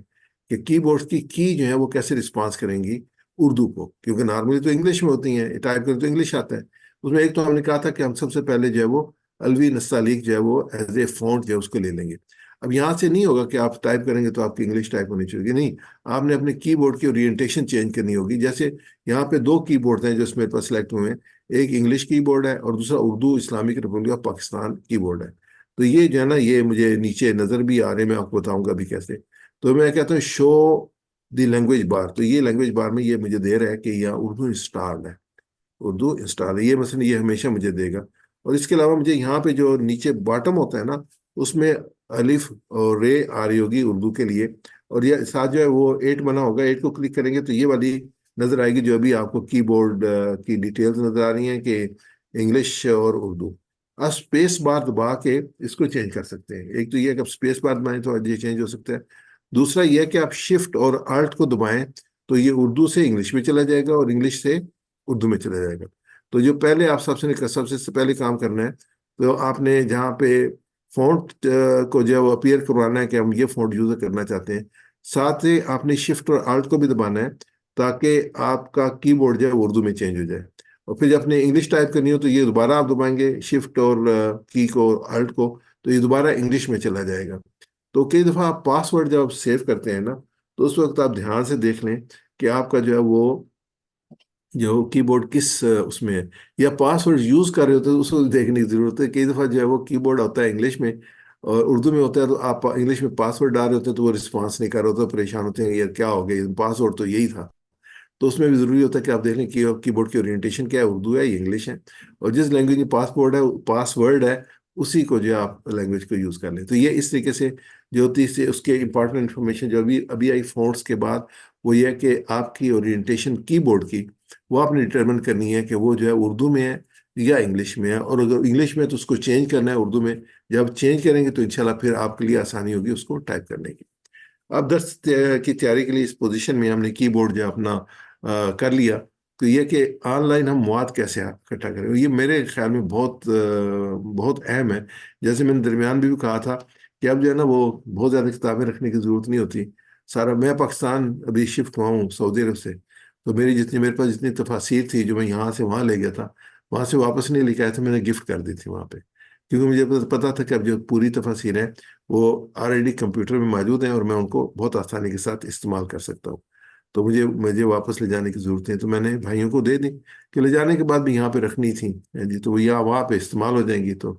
Speaker 3: کہ کی بورڈ کی جو ہے وہ کیسے رسپانس کریں گی اردو کو، کیونکہ نارملی تو انگلش میں ہوتی ہیں، ٹائپ کریں تو انگلش آتا ہے. اس میں ایک تو ہم نے کہا تھا کہ ہم سب سے پہلے جو ہے وہ الوی نستعلیق جو ہے وہ ایز اے فونٹ جو ہے اس کو لے لیں گے. اب یہاں سے نہیں ہوگا کہ آپ ٹائپ کریں گے تو آپ کی انگلش ٹائپ ہونی چاہیے، نہیں، آپ نے اپنے کی بورڈ کی اورینٹیشن چینج کرنی ہوگی. جیسے یہاں پہ دو کی بورڈ ہیں جو اس میرے پاس سلیکٹ ہوئے ہیں، ایک انگلش کی بورڈ ہے اور دوسرا Urdu Islamic republic of Pakistan کی بورڈ ہے. تو یہ جو ہے نا یہ مجھے نیچے نظر بھی آ رہے ہیں، میں آپ کو بتاؤں گا ابھی کیسے. تو میں کہتا ہوں شو دی لینگویج بار. تو یہ لینگویج بار میں یہ مجھے دے رہا ہے کہ یہاں اردو انسٹالڈ ہے، اردو انسٹال ہے. یہ مثلا یہ ہمیشہ مجھے دے گا. اور اس کے علاوہ مجھے یہاں پہ جو نیچے باٹم ہوتا ہے نا اس میں الف اور رے آ رہی ہوگی اردو کے لیے، اور یہ ساتھ جو ہے وہ 8 بنا ہوگا. 8 کو کلک کریں گے تو یہ والی نظر آئے گی جو ابھی آپ کو کی بورڈ کی ڈیٹیلز نظر آ رہی ہیں کہ انگلش اور اردو. آپ اسپیس بار دبا کے اس کو چینج کر سکتے ہیں. ایک تو یہ کہ آپ اسپیس بار دبائیں تو یہ چینج ہو سکتا ہے. دوسرا یہ کہ آپ شفٹ اور الٹ کو دبائیں تو یہ اردو سے انگلش میں چلا جائے گا اور انگلش سے اردو میں چلا جائے گا. تو جو پہلے آپ سب سے پہلے کام کرنا ہے، تو آپ نے جہاں پہ فونٹ کو جو ہے وہ اپیئر کروانا ہے کہ ہم یہ فونٹ یوز کرنا چاہتے ہیں، ساتھ ہی آپ نے شفٹ اور آلٹ کو بھی دبانا ہے تاکہ آپ کا کی بورڈ جو ہے وہ اردو میں چینج ہو جائے۔ اور پھر جب آپ نے انگلش ٹائپ کرنی ہو تو یہ دوبارہ آپ دبائیں گے شفٹ اور کی کو، آلٹ کو، تو یہ دوبارہ انگلش میں چلا جائے گا۔ تو کئی دفعہ آپ پاسورڈ جب آپ سیو کرتے ہیں نا، تو اس وقت آپ دھیان سے دیکھ لیں کہ آپ کا جو ہے وہ جو کی بورڈ کس اس میں ہے، یا پاسورڈ یوز کر رہے ہوتے ہیں اس کو دیکھنے کی ضرورت ہے۔ کئی دفعہ جو ہے وہ کی بورڈ ہوتا ہے انگلش میں اور اردو میں ہوتا ہے، تو آپ انگلش میں پاسورڈ ڈال رہے ہوتے ہیں تو وہ رسپانس نہیں کر رہے ہوتے، پریشان ہوتے ہیں یار کیا ہو گیا، پاسورڈ تو یہی تھا۔ تو اس میں بھی ضروری ہوتا ہے کہ آپ دیکھ لیں کہ کی بورڈ کی اورینٹیشن کیا ہے، اردو ہے یا انگلش ہے، اور جس لینگویج میں پاسورڈ ہے اسی کو جو ہے آپ لینگویج کو یوز کر لیں۔ تو یہ اس طریقے سے جو ہوتی ہے اس کے امپارٹنٹ انفارمیشن جو ابھی آئی فونٹس کے بعد، وہ یہ ہے کہ آپ کی اورینٹیشن کی بورڈ کی وہ آپ نے ڈٹرمن کرنی ہے کہ وہ جو ہے اردو میں ہے یا انگلش میں ہے، اور اگر انگلش میں ہے تو اس کو چینج کرنا ہے اردو میں۔ جب چینج کریں گے تو انشاءاللہ پھر آپ کے لیے آسانی ہوگی اس کو ٹائپ کرنے کی۔ اب درس کی تیاری کے لیے اس پوزیشن میں ہم نے کی بورڈ جو اپنا کر لیا، تو یہ کہ آن لائن ہم مواد کیسے اکٹھا کریں، یہ میرے خیال میں بہت اہم ہے۔ جیسے میں نے درمیان بھی کہا تھا کہ اب جو ہے نا وہ بہت زیادہ کتابیں رکھنے کی ضرورت نہیں ہوتی۔ سارا میں پاکستان ابھی شفٹ ہوا ہوں سعودی عرب سے، تو میرے پاس جتنی تفاسیر تھی جو میں یہاں سے وہاں لے گیا تھا، وہاں سے واپس نہیں لے کے آیا تھا، میں نے گفٹ کر دی تھی وہاں پہ، کیونکہ مجھے پتا تھا کہ اب جو پوری تفاسیر ہیں وہ آلریڈی کمپیوٹر میں موجود ہیں اور میں ان کو بہت آسانی کے ساتھ استعمال کر سکتا ہوں۔ تو مجھے واپس لے جانے کی ضرورت ہے، تو میں نے بھائیوں کو دے دی کہ لے جانے کے بعد بھی یہاں پہ رکھنی تھی جی، تو وہ وہاں پہ استعمال ہو جائیں گی۔ تو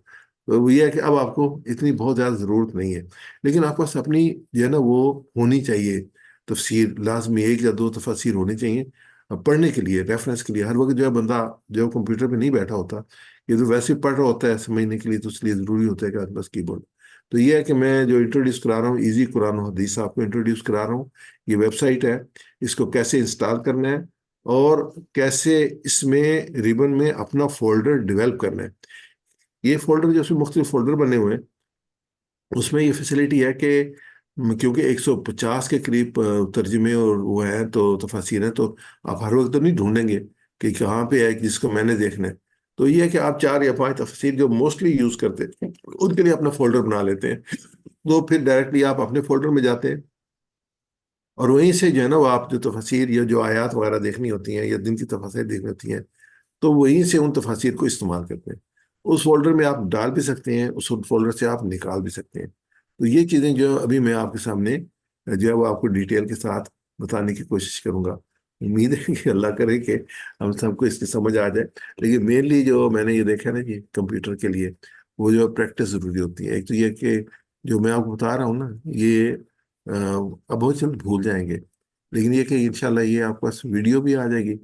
Speaker 3: وہ یہ ہے کہ اب آپ کو اتنی بہت زیادہ ضرورت نہیں ہے، لیکن آپ پاس اپنی جو ہے نا وہ ہونی چاہیے تفسیر، لازمی ایک یا دو تفاسیر ہونی چاہیے پڑھنے کے لیے، ریفرنس کے لیے۔ ہر وقت جو ہے بندہ جو کمپیوٹر پہ نہیں بیٹھا ہوتا، یہ تو ویسے پڑھ رہا ہوتا ہے سمجھنے کے لیے، تو اس لیے ضروری ہوتا ہے کہ آپ کے پاس کی بورڈ۔ تو یہ ہے کہ میں جو انٹروڈیوس کرا رہا ہوں ایزی قرآن و حدیث، آپ کو انٹروڈیوس کرا رہا ہوں۔ یہ ویب سائٹ ہے، اس کو کیسے انسٹال کرنا ہے اور کیسے اس میں ریبن میں اپنا فولڈر ڈیولپ کرنا ہے۔ یہ فولڈر جو اس میں مختلف فولڈر بنے ہوئے ہیں، اس میں یہ فیسلٹی ہے کہ کیونکہ 150 کے قریب ترجمے اور وہ ہیں تو تفاسیر ہیں، تو آپ ہر وقت تو نہیں ڈھونڈیں گے کہ کہاں پہ ہے جس کو میں نے دیکھنا ہے۔ تو یہ ہے کہ آپ 4 یا 5 تفاسیر جو موسٹلی یوز کرتے ہیں ان کے لیے اپنا فولڈر بنا لیتے ہیں، تو پھر ڈائریکٹلی آپ اپنے فولڈر میں جاتے ہیں اور وہیں سے جو ہے نا وہ آپ جو تفاسیر یا جو آیات وغیرہ دیکھنی ہوتی ہیں یا دن کی تفاسیر دیکھنی ہوتی ہیں، تو وہیں سے ان تفاسیر کو استعمال کرتے ہیں۔ اس فولڈر میں آپ ڈال بھی سکتے ہیں، اس فولڈر سے آپ نکال بھی سکتے ہیں۔ تو یہ چیزیں جو ابھی میں آپ کے سامنے جو ہے وہ آپ کو ڈیٹیل کے ساتھ بتانے کی کوشش کروں گا۔ امید ہے کہ اللہ کرے کہ ہم سب کو اس کی سمجھ آ جائے، لیکن مینلی جو میں نے یہ دیکھا نا کہ کمپیوٹر کے لیے وہ جو پریکٹس ضروری ہوتی ہے۔ ایک تو یہ کہ جو میں آپ کو بتا رہا ہوں نا یہ اب بہت جلد بھول جائیں گے، لیکن یہ کہ انشاءاللہ یہ آپ کے پاس ویڈیو بھی آ جائے گی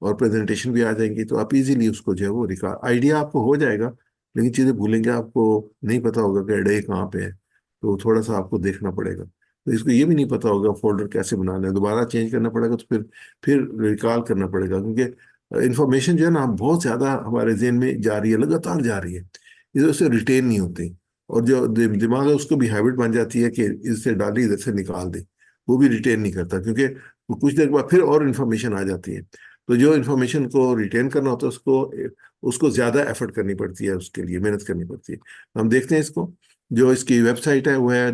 Speaker 3: اور پریزنٹیشن بھی آ جائیں گی، تو آپ ایزیلی اس کو جو ہے وہ آئیڈیا آپ کو ہو جائے گا، لیکن چیزیں بھولیں گے، آپ کو نہیں پتا ہوگا کہ ایڈے کہاں پہ ہے، تو تھوڑا سا آپ کو دیکھنا پڑے گا۔ تو اس کو یہ بھی نہیں پتا ہوگا فولڈر کیسے بنانا ہے، دوبارہ چینج کرنا پڑے گا، تو پھر ریکال کرنا پڑے گا، کیونکہ انفارمیشن جو ہے نا بہت زیادہ ہمارے ذہن میں جا رہی ہے، لگاتار جا رہی ہے، اس سے ریٹین نہیں ہوتی، اور جو دماغ ہے اس کو بھی ہیبٹ بن جاتی ہے کہ اس سے ڈالی ادھر سے نکال دے، وہ بھی ریٹین نہیں کرتا، کیونکہ کچھ دیر بعد پھر اور انفارمیشن آ جاتی ہے۔ تو جو انفارمیشن کو ریٹین کرنا ہوتا ہے اس کو زیادہ ایفرٹ کرنی پڑتی ہے، اس کے لیے محنت کرنی پڑتی ہے۔ ہم دیکھتے ہیں اس کو، جو اس کی ویب سائٹ ہے وہ ہے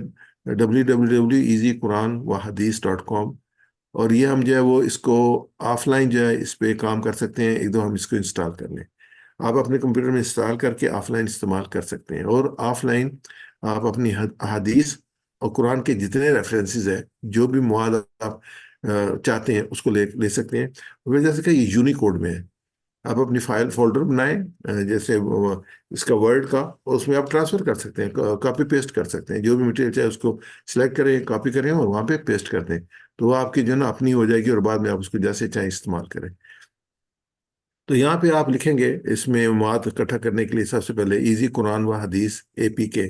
Speaker 3: www.easyquranwahadith.com، اور یہ ہم جو ہے وہ اس کو آف لائن جو ہے اس پہ کام کر سکتے ہیں، ایک دو ہم اس کو انسٹال کر لیں، آپ اپنے کمپیوٹر میں انسٹال کر کے آف لائن استعمال کر سکتے ہیں، اور آف لائن آپ اپنی حدیث اور قرآن کے جتنے ریفرنسز ہیں، جو بھی مواد آپ چاہتے ہیں اس کو لے سکتے ہیں۔ جیسے کہ یہ یونیکوڈ میں ہے، آپ اپنی فائل فولڈر بنائیں جیسے اس کا ورڈ کا، اور اس میں آپ ٹرانسفر کر سکتے ہیں، کاپی پیسٹ کر سکتے ہیں، جو بھی مٹیریل چاہے اس کو سلیکٹ کریں، کاپی کریں اور وہاں پہ پیسٹ کر دیں، تو وہ آپ کی جو ہے نا اپنی ہو جائے گی، اور بعد میں آپ اس کو جیسے چاہیں استعمال کریں۔ تو یہاں پہ آپ لکھیں گے اس میں مواد اکٹھا کرنے کے لیے سب سے پہلے ایزی قرآن و حدیث APK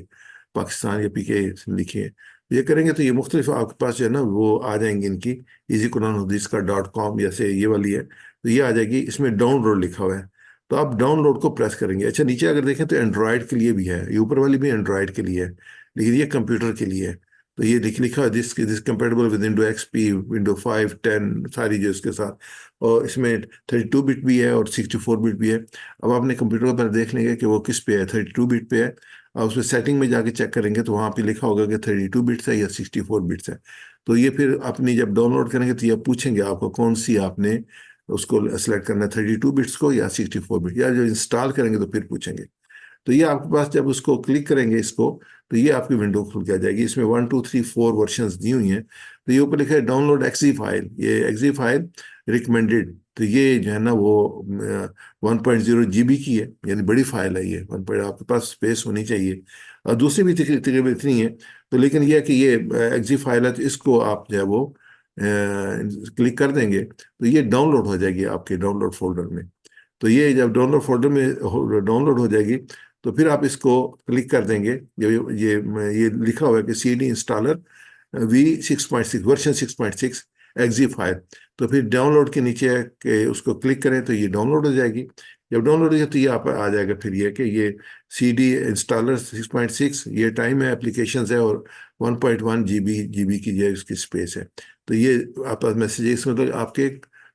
Speaker 3: پاکستان یا PK لکھیں، یہ کریں گے تو یہ مختلف آپ کے پاس جو ہے نا وہ آ جائیں گی ان کی، ایزی قرآن و حدیث کا .com جیسے یہ والی ہے، تو یہ آ جائے گی، اس میں ڈاؤن لوڈ لکھا ہوا ہے، تو آپ ڈاؤن لوڈ کو پریس کریں گے۔ اچھا نیچے اگر دیکھیں تو اینڈرائڈ کے لیے بھی ہے، یہ اوپر والی بھی اینڈرائڈ کے لیے ہے، لیکن یہ کمپیوٹر کے لیے ہے، تو یہ لکھا ہے this compatible with window XP پی، ونڈو 5 10 ساری جو اس کے ساتھ، اور اس میں 32 بٹ بھی ہے اور 64 بٹ بھی ہے۔ اب آپ نے کمپیوٹر پر دیکھ لیں گے کہ وہ کس پہ ہے، 32 بٹ پہ ہے، اور اس میں سیٹنگ میں جا کے چیک کریں گے تو وہاں پہ لکھا ہوگا کہ 32 بٹس ہے یا 64 بٹس ہے۔ تو یہ پھر اپنی جب ڈاؤن لوڈ کریں گے تو یہ پوچھیں گے آپ کو کون سی آپ نے اس کو سلیکٹ کرنا ہے، 32 بٹس کو یا 64 بٹ، یا جو انسٹال کریں گے تو پھر پوچھیں گے۔ تو یہ آپ کے پاس جب اس کو کلک کریں گے اس کو، تو یہ آپ کی ونڈو کھل کے آ جائے گی۔ اس میں 1 2 3 4 ورشنز دی ہوئی ہیں۔ تو یہ اوپر لکھا ہے ڈاؤن لوڈ ایکزی فائل، یہ ایکزی فائل ریکمینڈیڈ، تو یہ جو ہے نا وہ 1.0 GB کی ہے، یعنی بڑی فائل ہے یہ، آپ کے پاس اسپیس ہونی چاہیے، اور دوسری بھی تقریباً اتنی ہے۔ تو لیکن یہ ہے کہ یہ ایکزی فائل ہے، تو اس کو آپ جو ہے وہ کلک کر دیں گے تو یہ ڈاؤن لوڈ ہو جائے گی آپ کے ڈاؤن لوڈ فولڈر میں۔ تو یہ جب ڈاؤن لوڈ فولڈر میں ڈاؤن لوڈ ہو جائے گی تو پھر آپ اس کو کلک کر دیں گے۔ یہ لکھا ہوا ہے کہ CD installer V6.6 version 6.6 exe file, تو پھر ڈاؤن لوڈ کے نیچے کہ اس کو کلک کریں تو یہ ڈاؤن لوڈ ہو جائے گی۔ جب ڈاؤن لوڈ ہو جائے تو یہ آپ آ جائے گا پھر یہ کہ یہ CD انسٹالر 6.6 یہ ٹائم ہے، اپلیکیشنز ہے، اور 1.1 GB کی جو ہے اس کی اسپیس ہے۔ تو یہ آپ میسیج اس مطلب آپ کے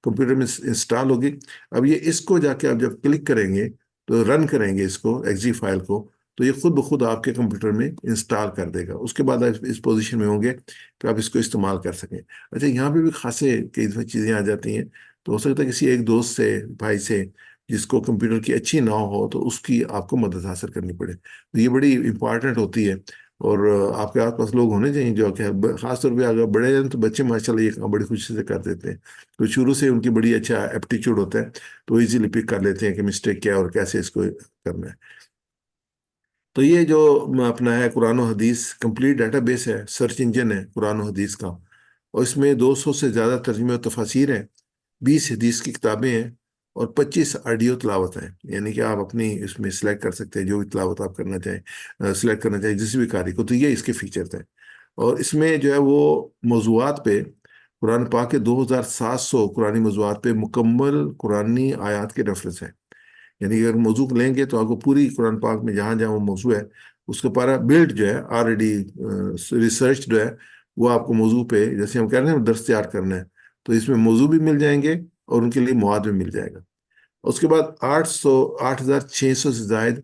Speaker 3: کمپیوٹر میں انسٹال ہوگی۔ اب یہ اس کو جا کے آپ جب کلک کریں گے تو رن کریں گے اس کو ایکزی فائل کو، تو یہ خود بخود آپ کے کمپیوٹر میں انسٹال کر دے گا۔ اس کے بعد آپ اس پوزیشن میں ہوں گے کہ آپ اس کو استعمال کر سکیں۔ اچھا، یہاں پہ بھی خاصے کئی دفعہ چیزیں آ جاتی ہیں، تو ہو سکتا ہے کسی ایک دوست سے، بھائی سے، جس کو کمپیوٹر کی اچھی نہ ہو تو اس کی آپ کو مدد حاصل کرنی پڑے، تو یہ بڑی امپارٹنٹ ہوتی ہے۔ اور آپ کے آس پاس لوگ ہونے چاہیے جو کہ خاص طور پہ اگر بڑے ہیں تو بچے ماشاءاللہ یہ کام بڑی خوشی سے کر دیتے ہیں، تو شروع سے ان کی بڑی اچھا ایپٹیچیوڈ ہوتا ہے، تو ایزیلی پک کر لیتے ہیں کہ مسٹیک کیا ہے اور کیسے اس کو کرنا ہے۔ تو یہ جو اپنا ہے قرآن و حدیث کمپلیٹ ڈیٹا بیس ہے، سرچ انجن ہے قرآن و حدیث کا، اور اس میں 200 سے زیادہ ترجمے و تفاسیر ہیں، 20 حدیث کی کتابیں ہیں، اور 25 آڈیو تلاوت ہیں، یعنی کہ آپ اپنی اس میں سلیکٹ کر سکتے ہیں جو بھی تلاوت آپ کرنا چاہیں، سلیکٹ کرنا چاہیں جس بھی قاری کو، تو یہ اس کے فیچرز ہیں۔ اور اس میں جو ہے وہ موضوعات پہ قرآن پاک کے 2700 قرآنی موضوعات پہ مکمل قرآنی آیات کے ریفرنس ہیں، یعنی اگر موضوع لیں گے تو آپ کو پوری قرآن پاک میں جہاں جہاں وہ موضوع ہے اس کا پارا بلڈ جو ہے آلریڈی ریسرچ جو ہے وہ آپ کو موضوع پہ، جیسے ہم کہہ رہے ہیں درس تیار کرنا ہے، تو اس میں موضوع بھی مل جائیں گے اور ان کے لیے مواد بھی مل جائے گا۔ اس کے بعد 8600 سے زائد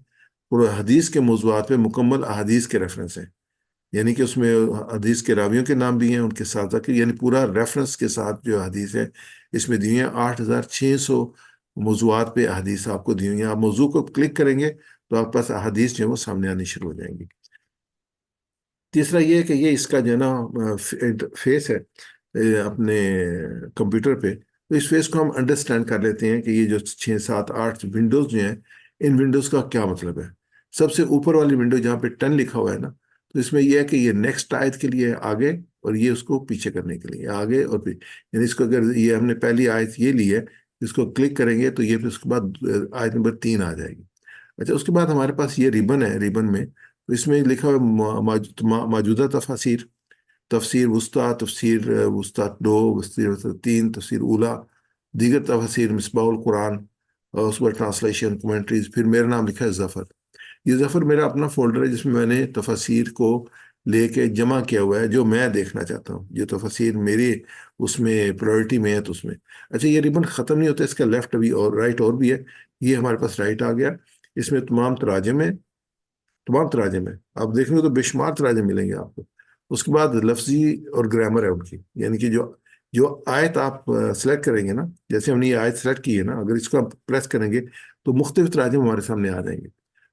Speaker 3: حدیث کے موضوعات پہ مکمل احادیث کے ریفرنس ہیں، یعنی کہ اس میں حدیث کے راویوں کے نام بھی ہیں، ان کے ساتھ یعنی پورا ریفرنس کے ساتھ جو حدیث ہے اس میں دی ہیں۔ 8600 موضوعات پہ احادیث آپ کو دی ہوئی ہیں۔ آپ موضوع کو کلک کریں گے تو آپ پاس احادیث جو ہے وہ سامنے آنی شروع ہو جائیں گی۔ تیسرا یہ ہے کہ یہ اس کا جو ہے نا فیس ہے اپنے کمپیوٹر پہ، تو اس فیس کو ہم انڈرسٹینڈ کر لیتے ہیں کہ یہ جو 6 7 8 ونڈوز جو ہیں ان ونڈوز کا کیا مطلب ہے۔ سب سے اوپر والی ونڈو جہاں پہ 10 لکھا ہوا ہے نا، تو اس میں یہ ہے کہ یہ نیکسٹ آیت کے لیے آگے، اور یہ اس کو پیچھے کرنے کے لیے آگے اور پیچھے، یعنی اس کو اگر یہ ہم نے پہلی آیت یہ لی ہے، اس کو کلک کریں گے تو یہ پھر اس کے بعد آیت نمبر 3 آ جائے گی۔ اچھا، اس کے بعد ہمارے پاس یہ ریبن ہے، ریبن میں تو اس میں لکھا ہوا موجودہ تفاسیر، تفسیر وسطیٰ، تفسیر وسطیٰ 2، تفسیر وسطیٰ 3، تفسیر اولیٰ، دیگر تفاسیر، مصباح القرآن، اور اس پر ٹرانسلیشن کومنٹریز، پھر میرا نام لکھا ہے ظفر۔ یہ ظفر میرا اپنا فولڈر ہے جس میں میں نے تفاسیر کو لے کے جمع کیا ہوا ہے جو میں دیکھنا چاہتا ہوں، جو تفاسیر میری اس میں پرائورٹی میں ہے تو اس میں۔ اچھا، یہ ریبن ختم نہیں ہوتا، اس کا لیفٹ بھی اور رائٹ اور بھی ہے، یہ ہمارے پاس رائٹ آ گیا، اس میں تمام تراجم ہیں، تمام تراجم ہیں، آپ دیکھیں گے تو بے شمار تراجم ملیں گے آپ کو۔ اس کے بعد لفظی اور گرامر ہے ان کی، یعنی کہ جو آیت آپ سلیکٹ کریں گے نا، جیسے ہم نے یہ آیت سلیکٹ کی ہے نا، اگر اس کو آپ پریس کریں گے تو مختلف تراجم ہمارے سامنے آ جائیں گے،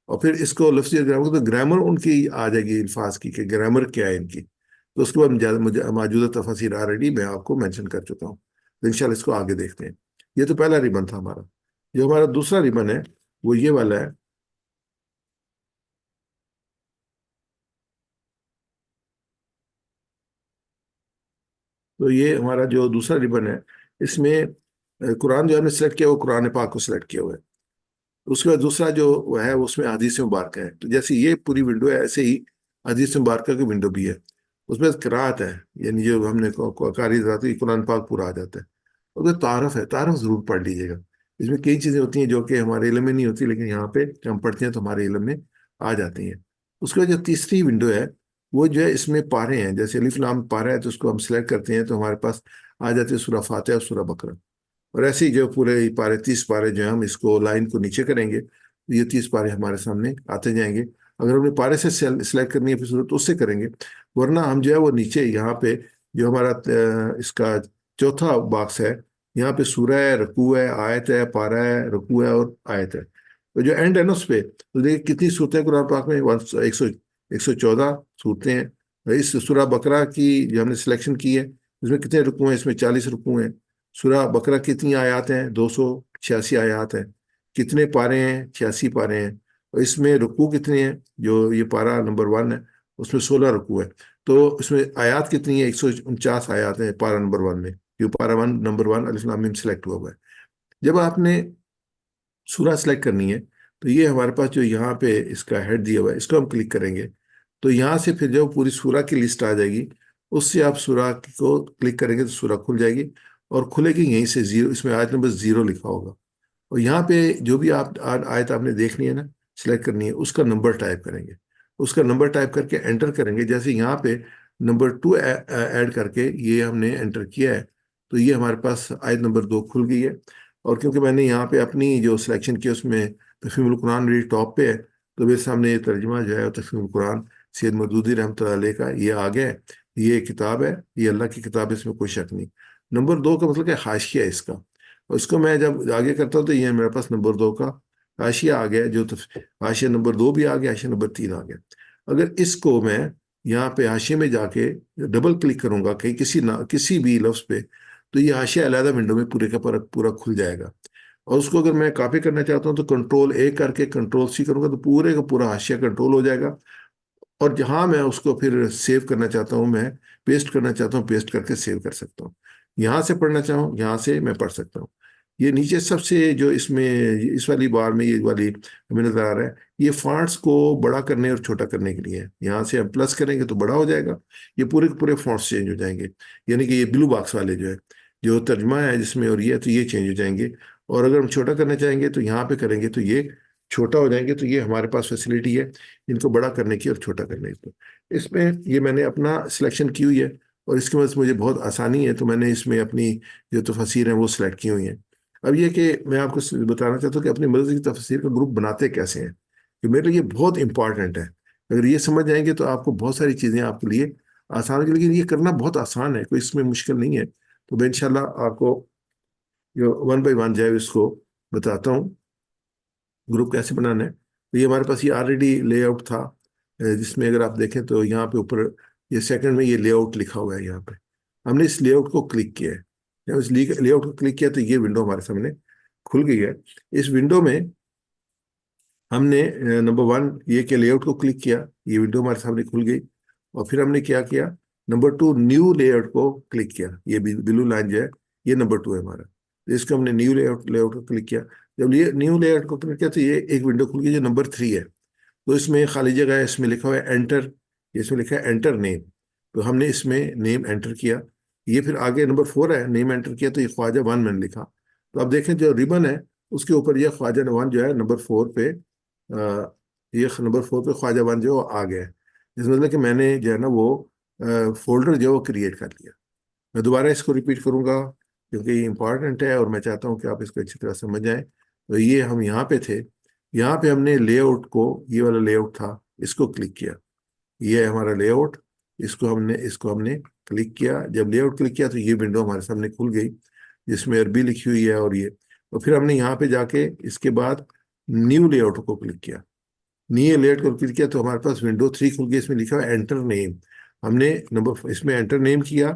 Speaker 3: اور پھر اس کو لفظی اور گرامر، تو گرامر ان کی آ جائے گی الفاظ کی کہ گرامر کیا ہے ان کی، تو اس کے بعد موجودہ تفاسیر آلریڈی میں آپ کو مینشن کر چکا ہوں، تو انشاءاللہ اس کو آگے دیکھتے ہیں۔ یہ تو پہلا ریبن تھا ہمارا۔ جو ہمارا دوسرا ریبن ہے وہ یہ والا ہے۔ تو یہ ہمارا جو دوسرا ریبن ہے، اس میں قرآن جو ہم نے سلیکٹ کیا وہ قرآن پاک کو سلیکٹ کیا ہوا ہے۔ اس کے بعد دوسرا جو ہے اس میں حدیث مبارکہ ہے، تو جیسے یہ پوری ونڈو ہے ایسے ہی حدیث مبارکہ کی ونڈو بھی ہے۔ اس میں قرات ہے، یعنی جو ہم نے قاری ذاتی قرآن پاک پورا آ جاتا ہے۔ اور پھر تعارف ہے، تعارف ضرور پڑھ لیجیے گا، اس میں کئی چیزیں ہوتی ہیں جو کہ ہمارے علم میں نہیں ہوتی، لیکن یہاں پہ ہم پڑھتے ہیں تو ہمارے علم میں آ جاتی ہیں۔ اس کے بعد جو تیسری ونڈو ہے وہ جو ہے اس میں پارے ہیں، جیسے الف لام پارا ہے تو اس کو ہم سلیکٹ کرتے ہیں تو ہمارے پاس آ جاتے ہیں سورہ فاتحہ اور سورہ بقرہ. اور ایسے ہی جو پورے پارے 30 پارے جو ہیں ہم اس کو لائن کو نیچے کریں گے تو یہ 30 پارے ہمارے سامنے آتے جائیں گے. اگر ہم نے پارے سے سلیکٹ کرنی ہے پھر صورت تو اس سے کریں گے، ورنہ ہم جو ہے وہ نیچے یہاں پہ جو ہمارا اس کا چوتھا باکس ہے یہاں پہ سورہ ہے، رکوع ہے، آیت ہے، پارہ ہے، رکوع ہے اور آیت ہے. تو جو اینڈ ہے نا اس پہ تو دیکھیں کتنی صورتیں قرآن پاک میں 114 صورتیں ہیں. اس سورہ بقرہ کی جو ہم نے سلیکشن کی ہے اس میں کتنے رکوع ہیں؟ اس میں 40 رکوع ہیں. سورہ بقرہ کتنی آیات ہیں؟ 286 آیات ہیں. کتنے پارے ہیں؟ 86 پارے ہیں. اور اس میں رکوع کتنے ہیں؟ جو یہ پارہ نمبر 1 ہے اس میں 16 رکوع ہے. تو اس میں آیات کتنی ہیں؟ 149 آیات ہیں پارہ نمبر 1 میں. جو پارہ نمبر 1 الف لام میم سلیکٹ ہوا ہے. جب آپ نے سورہ سلیکٹ کرنی ہے تو یہ ہمارے پاس جو یہاں پہ اس کا ہیڈ دیا ہوا ہے اس کو ہم کلک کریں گے تو یہاں سے پھر جو پوری سورہ کی لسٹ آ جائے گی اس سے آپ سورہ کو کلک کریں گے تو سورہ کھل جائے گی اور کھلے گی یہیں سے 0. اس میں آیت نمبر 0 لکھا ہوگا اور یہاں پہ جو بھی آپ آیت آپ نے دیکھنی ہے نا سلیکٹ کرنی ہے اس کا نمبر ٹائپ کریں گے. اس کا نمبر ٹائپ کر کے انٹر کریں گے. جیسے یہاں پہ نمبر 2 ایڈ کر کے یہ ہم نے انٹر کیا ہے تو یہ ہمارے پاس آیت نمبر 2 کھل گئی ہے. اور کیونکہ میں نے یہاں پہ اپنی جو سلیکشن کی اس میں تفہیم القرآن میری ٹاپ پہ ہے تو میرے سامنے یہ ترجمہ جو ہے تفہیم القرآن سید مودودی رحمۃ اللہ علیہ کا یہ آ گیا ہے. یہ کتاب ہے، یہ اللہ کی کتاب ہے، اس میں کوئی شک نہیں. نمبر 2 کا مطلب کہ حاشیہ ہے اس کا، اور اس کو میں جب آگے کرتا ہوں تو یہ میرے پاس نمبر 2 کا حاشیہ آ گیا جو حاشیہ نمبر 2 بھی آ گیا، حاشیہ نمبر 3 آ گیا. اگر اس کو میں یہاں پہ حاشیے میں جا کے ڈبل کلک کروں گا کہ کسی بھی لفظ پہ تو یہ حاشیہ علیحدہ ونڈو میں پورے کا پورا کھل جائے گا. اور اس کو اگر میں کاپی کرنا چاہتا ہوں تو کنٹرول A کر کے کنٹرول C کروں گا تو پورے کا پورا حاشیہ کنٹرول ہو جائے گا. اور جہاں میں اس کو پھر سیو کرنا چاہتا ہوں میں پیسٹ کرنا چاہتا ہوں پیسٹ کر کے سیو کر سکتا ہوں. یہاں سے پڑھنا چاہوں یہاں سے میں پڑھ سکتا ہوں. یہ نیچے سب سے جو اس میں اس والی بار میں یہ والی ہمیں نظر آ رہا ہے یہ فونٹس کو بڑا کرنے اور چھوٹا کرنے کے لیے ہے. یہاں سے ہم پلس کریں گے تو بڑا ہو جائے گا، یہ پورے کے پورے فونٹس چینج ہو جائیں گے. یعنی کہ یہ بلو باکس والے جو ہے جو ترجمہ ہے جس میں اور یہ تو یہ چینج ہو جائیں گے. اور اگر ہم چھوٹا کرنا چاہیں گے تو یہاں پہ کریں گے تو یہ چھوٹا ہو جائیں گے. تو یہ ہمارے پاس فیسلٹی ہے ان کو بڑا کرنے کی اور چھوٹا کرنے کی. اس میں یہ میں نے اپنا سلیکشن کی ہوئی ہے اور اس کے بعد مجھے بہت آسانی ہے تو میں نے اس میں اپنی جو تفاسیر ہیں وہ سلیکٹ کی ہوئی ہیں. اب یہ کہ میں آپ کو بتانا چاہتا ہوں کہ اپنی مرضی کی تفسیر کا گروپ بناتے کیسے ہیں، کہ میرے لیے بہت امپورٹنٹ ہے. اگر یہ سمجھ جائیں گے تو آپ کو بہت ساری چیزیں آپ کے لیے آسان ہوگی. لیکن یہ کرنا بہت آسان ہے، کوئی اس میں مشکل نہیں ہے. تو میں انشاءاللہ آپ کو جو 1 بائی 1 جو ہے اس کو بتاتا ہوں گروپ کیسے بنانا ہے. تو یہ ہمارے پاس یہ آلریڈی لے آؤٹ تھا جس میں اگر آپ دیکھیں تو یہاں پہ اوپر یہ سیکنڈ میں یہ لے آؤٹ لکھا ہوا ہے. یہاں پہ ہم نے اس لے آؤٹ کو کلک کیا ہے. جب اس لے آؤٹ کو کلک کیا تو یہ ونڈو ہمارے سامنے کھل گئی ہے. اس ونڈو میں ہم نے نمبر 1 یہ کہ لے آؤٹ کو کلک کیا، یہ ونڈو ہمارے سامنے کھل گئی. اور پھر ہم نے کیا نمبر 2 نیو لے آؤٹ کو کلک کیا. یہ بلو لائن جو ہے یہ نمبر 2 ہے ہمارا. اس کو ہم نے نیو لے آؤٹ کو کلک کیا. جب یہ نیو لے آؤٹ کو کلک کیا تو یہ ایک ونڈو کھل گئی جو نمبر 3 ہے. تو اس میں خالی جگہ ہے، اس میں لکھا ہوا ہے انٹر، اس میں لکھا ہے انٹر نیم. تو ہم نے اس میں نیم انٹر کیا. یہ پھر آگے نمبر 4 ہے، نیم انٹر کیا تو یہ خواجہ 1 میں نے لکھا. تو آپ دیکھیں جو ریبن ہے اس کے اوپر یہ خواجہ 1 جو ہے نمبر 4 پہ یہ نمبر 4 پہ خواجہ 1 جو آ گیا ہے. اس مطلب کہ میں نے جو ہے نا وہ فولڈر جو وہ کریٹ کر لیا. میں دوبارہ اس کو ریپیٹ کروں گا کیونکہ یہ امپورٹنٹ ہے اور میں چاہتا ہوں کہ آپ اس کو اچھی طرح سمجھ جائیں. تو یہ ہم یہاں پہ تھے، یہاں پہ ہم نے لے آؤٹ کو یہ والا لے آؤٹ تھا اس کو کلک کیا. یہ ہے ہمارا لے آؤٹ، اس کو ہم نے کلک کیا. جب لے آؤٹ کلک کیا تو یہ ونڈو ہمارے سامنے کھل گئی جس میں عربی لکھی ہوئی ہے اور یہ. اور پھر ہم نے یہاں پہ جا کے اس کے بعد نیو لے آؤٹ کو کلک کیا. نیو لے آؤٹ کو کلک کیا تو ہمارے پاس ونڈو 3 کھل گئی. اس میں لکھا ہوا انٹر نیم. ہم نے اس میں انٹر نیم کیا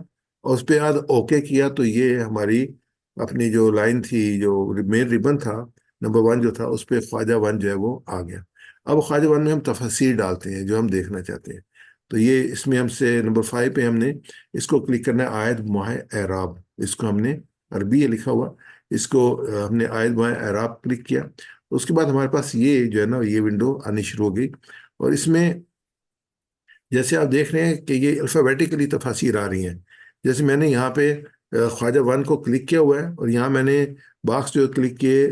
Speaker 3: اور اس پہ بعد اوکے کیا تو یہ ہماری اپنی جو لائن تھی جو مین ریبن تھا نمبر 1 جو تھا اس پہ خواجہ 1 جو ہے وہ آ گیا. اب خواجہ 1 میں ہم تفاسیر ڈالتے ہیں جو ہم دیکھنا چاہتے ہیں. تو یہ اس میں ہم سے نمبر 5 پہ ہم نے اس کو کلک کرنا ہے آیت ماہ اعراب. اس کو ہم نے عربی ہے لکھا ہوا، اس کو ہم نے آیت ماہ اعراب کلک کیا. اس کے بعد ہمارے پاس یہ جو ہے نا یہ ونڈو آنی شروع ہو گئی. اور اس میں جیسے آپ دیکھ رہے ہیں کہ یہ الفابیٹیکلی تفاسیر آ رہی ہیں. جیسے میں نے یہاں پہ خواجہ 1 کو کلک کیا ہوا ہے اور یہاں میں نے باکس جو کلک کیے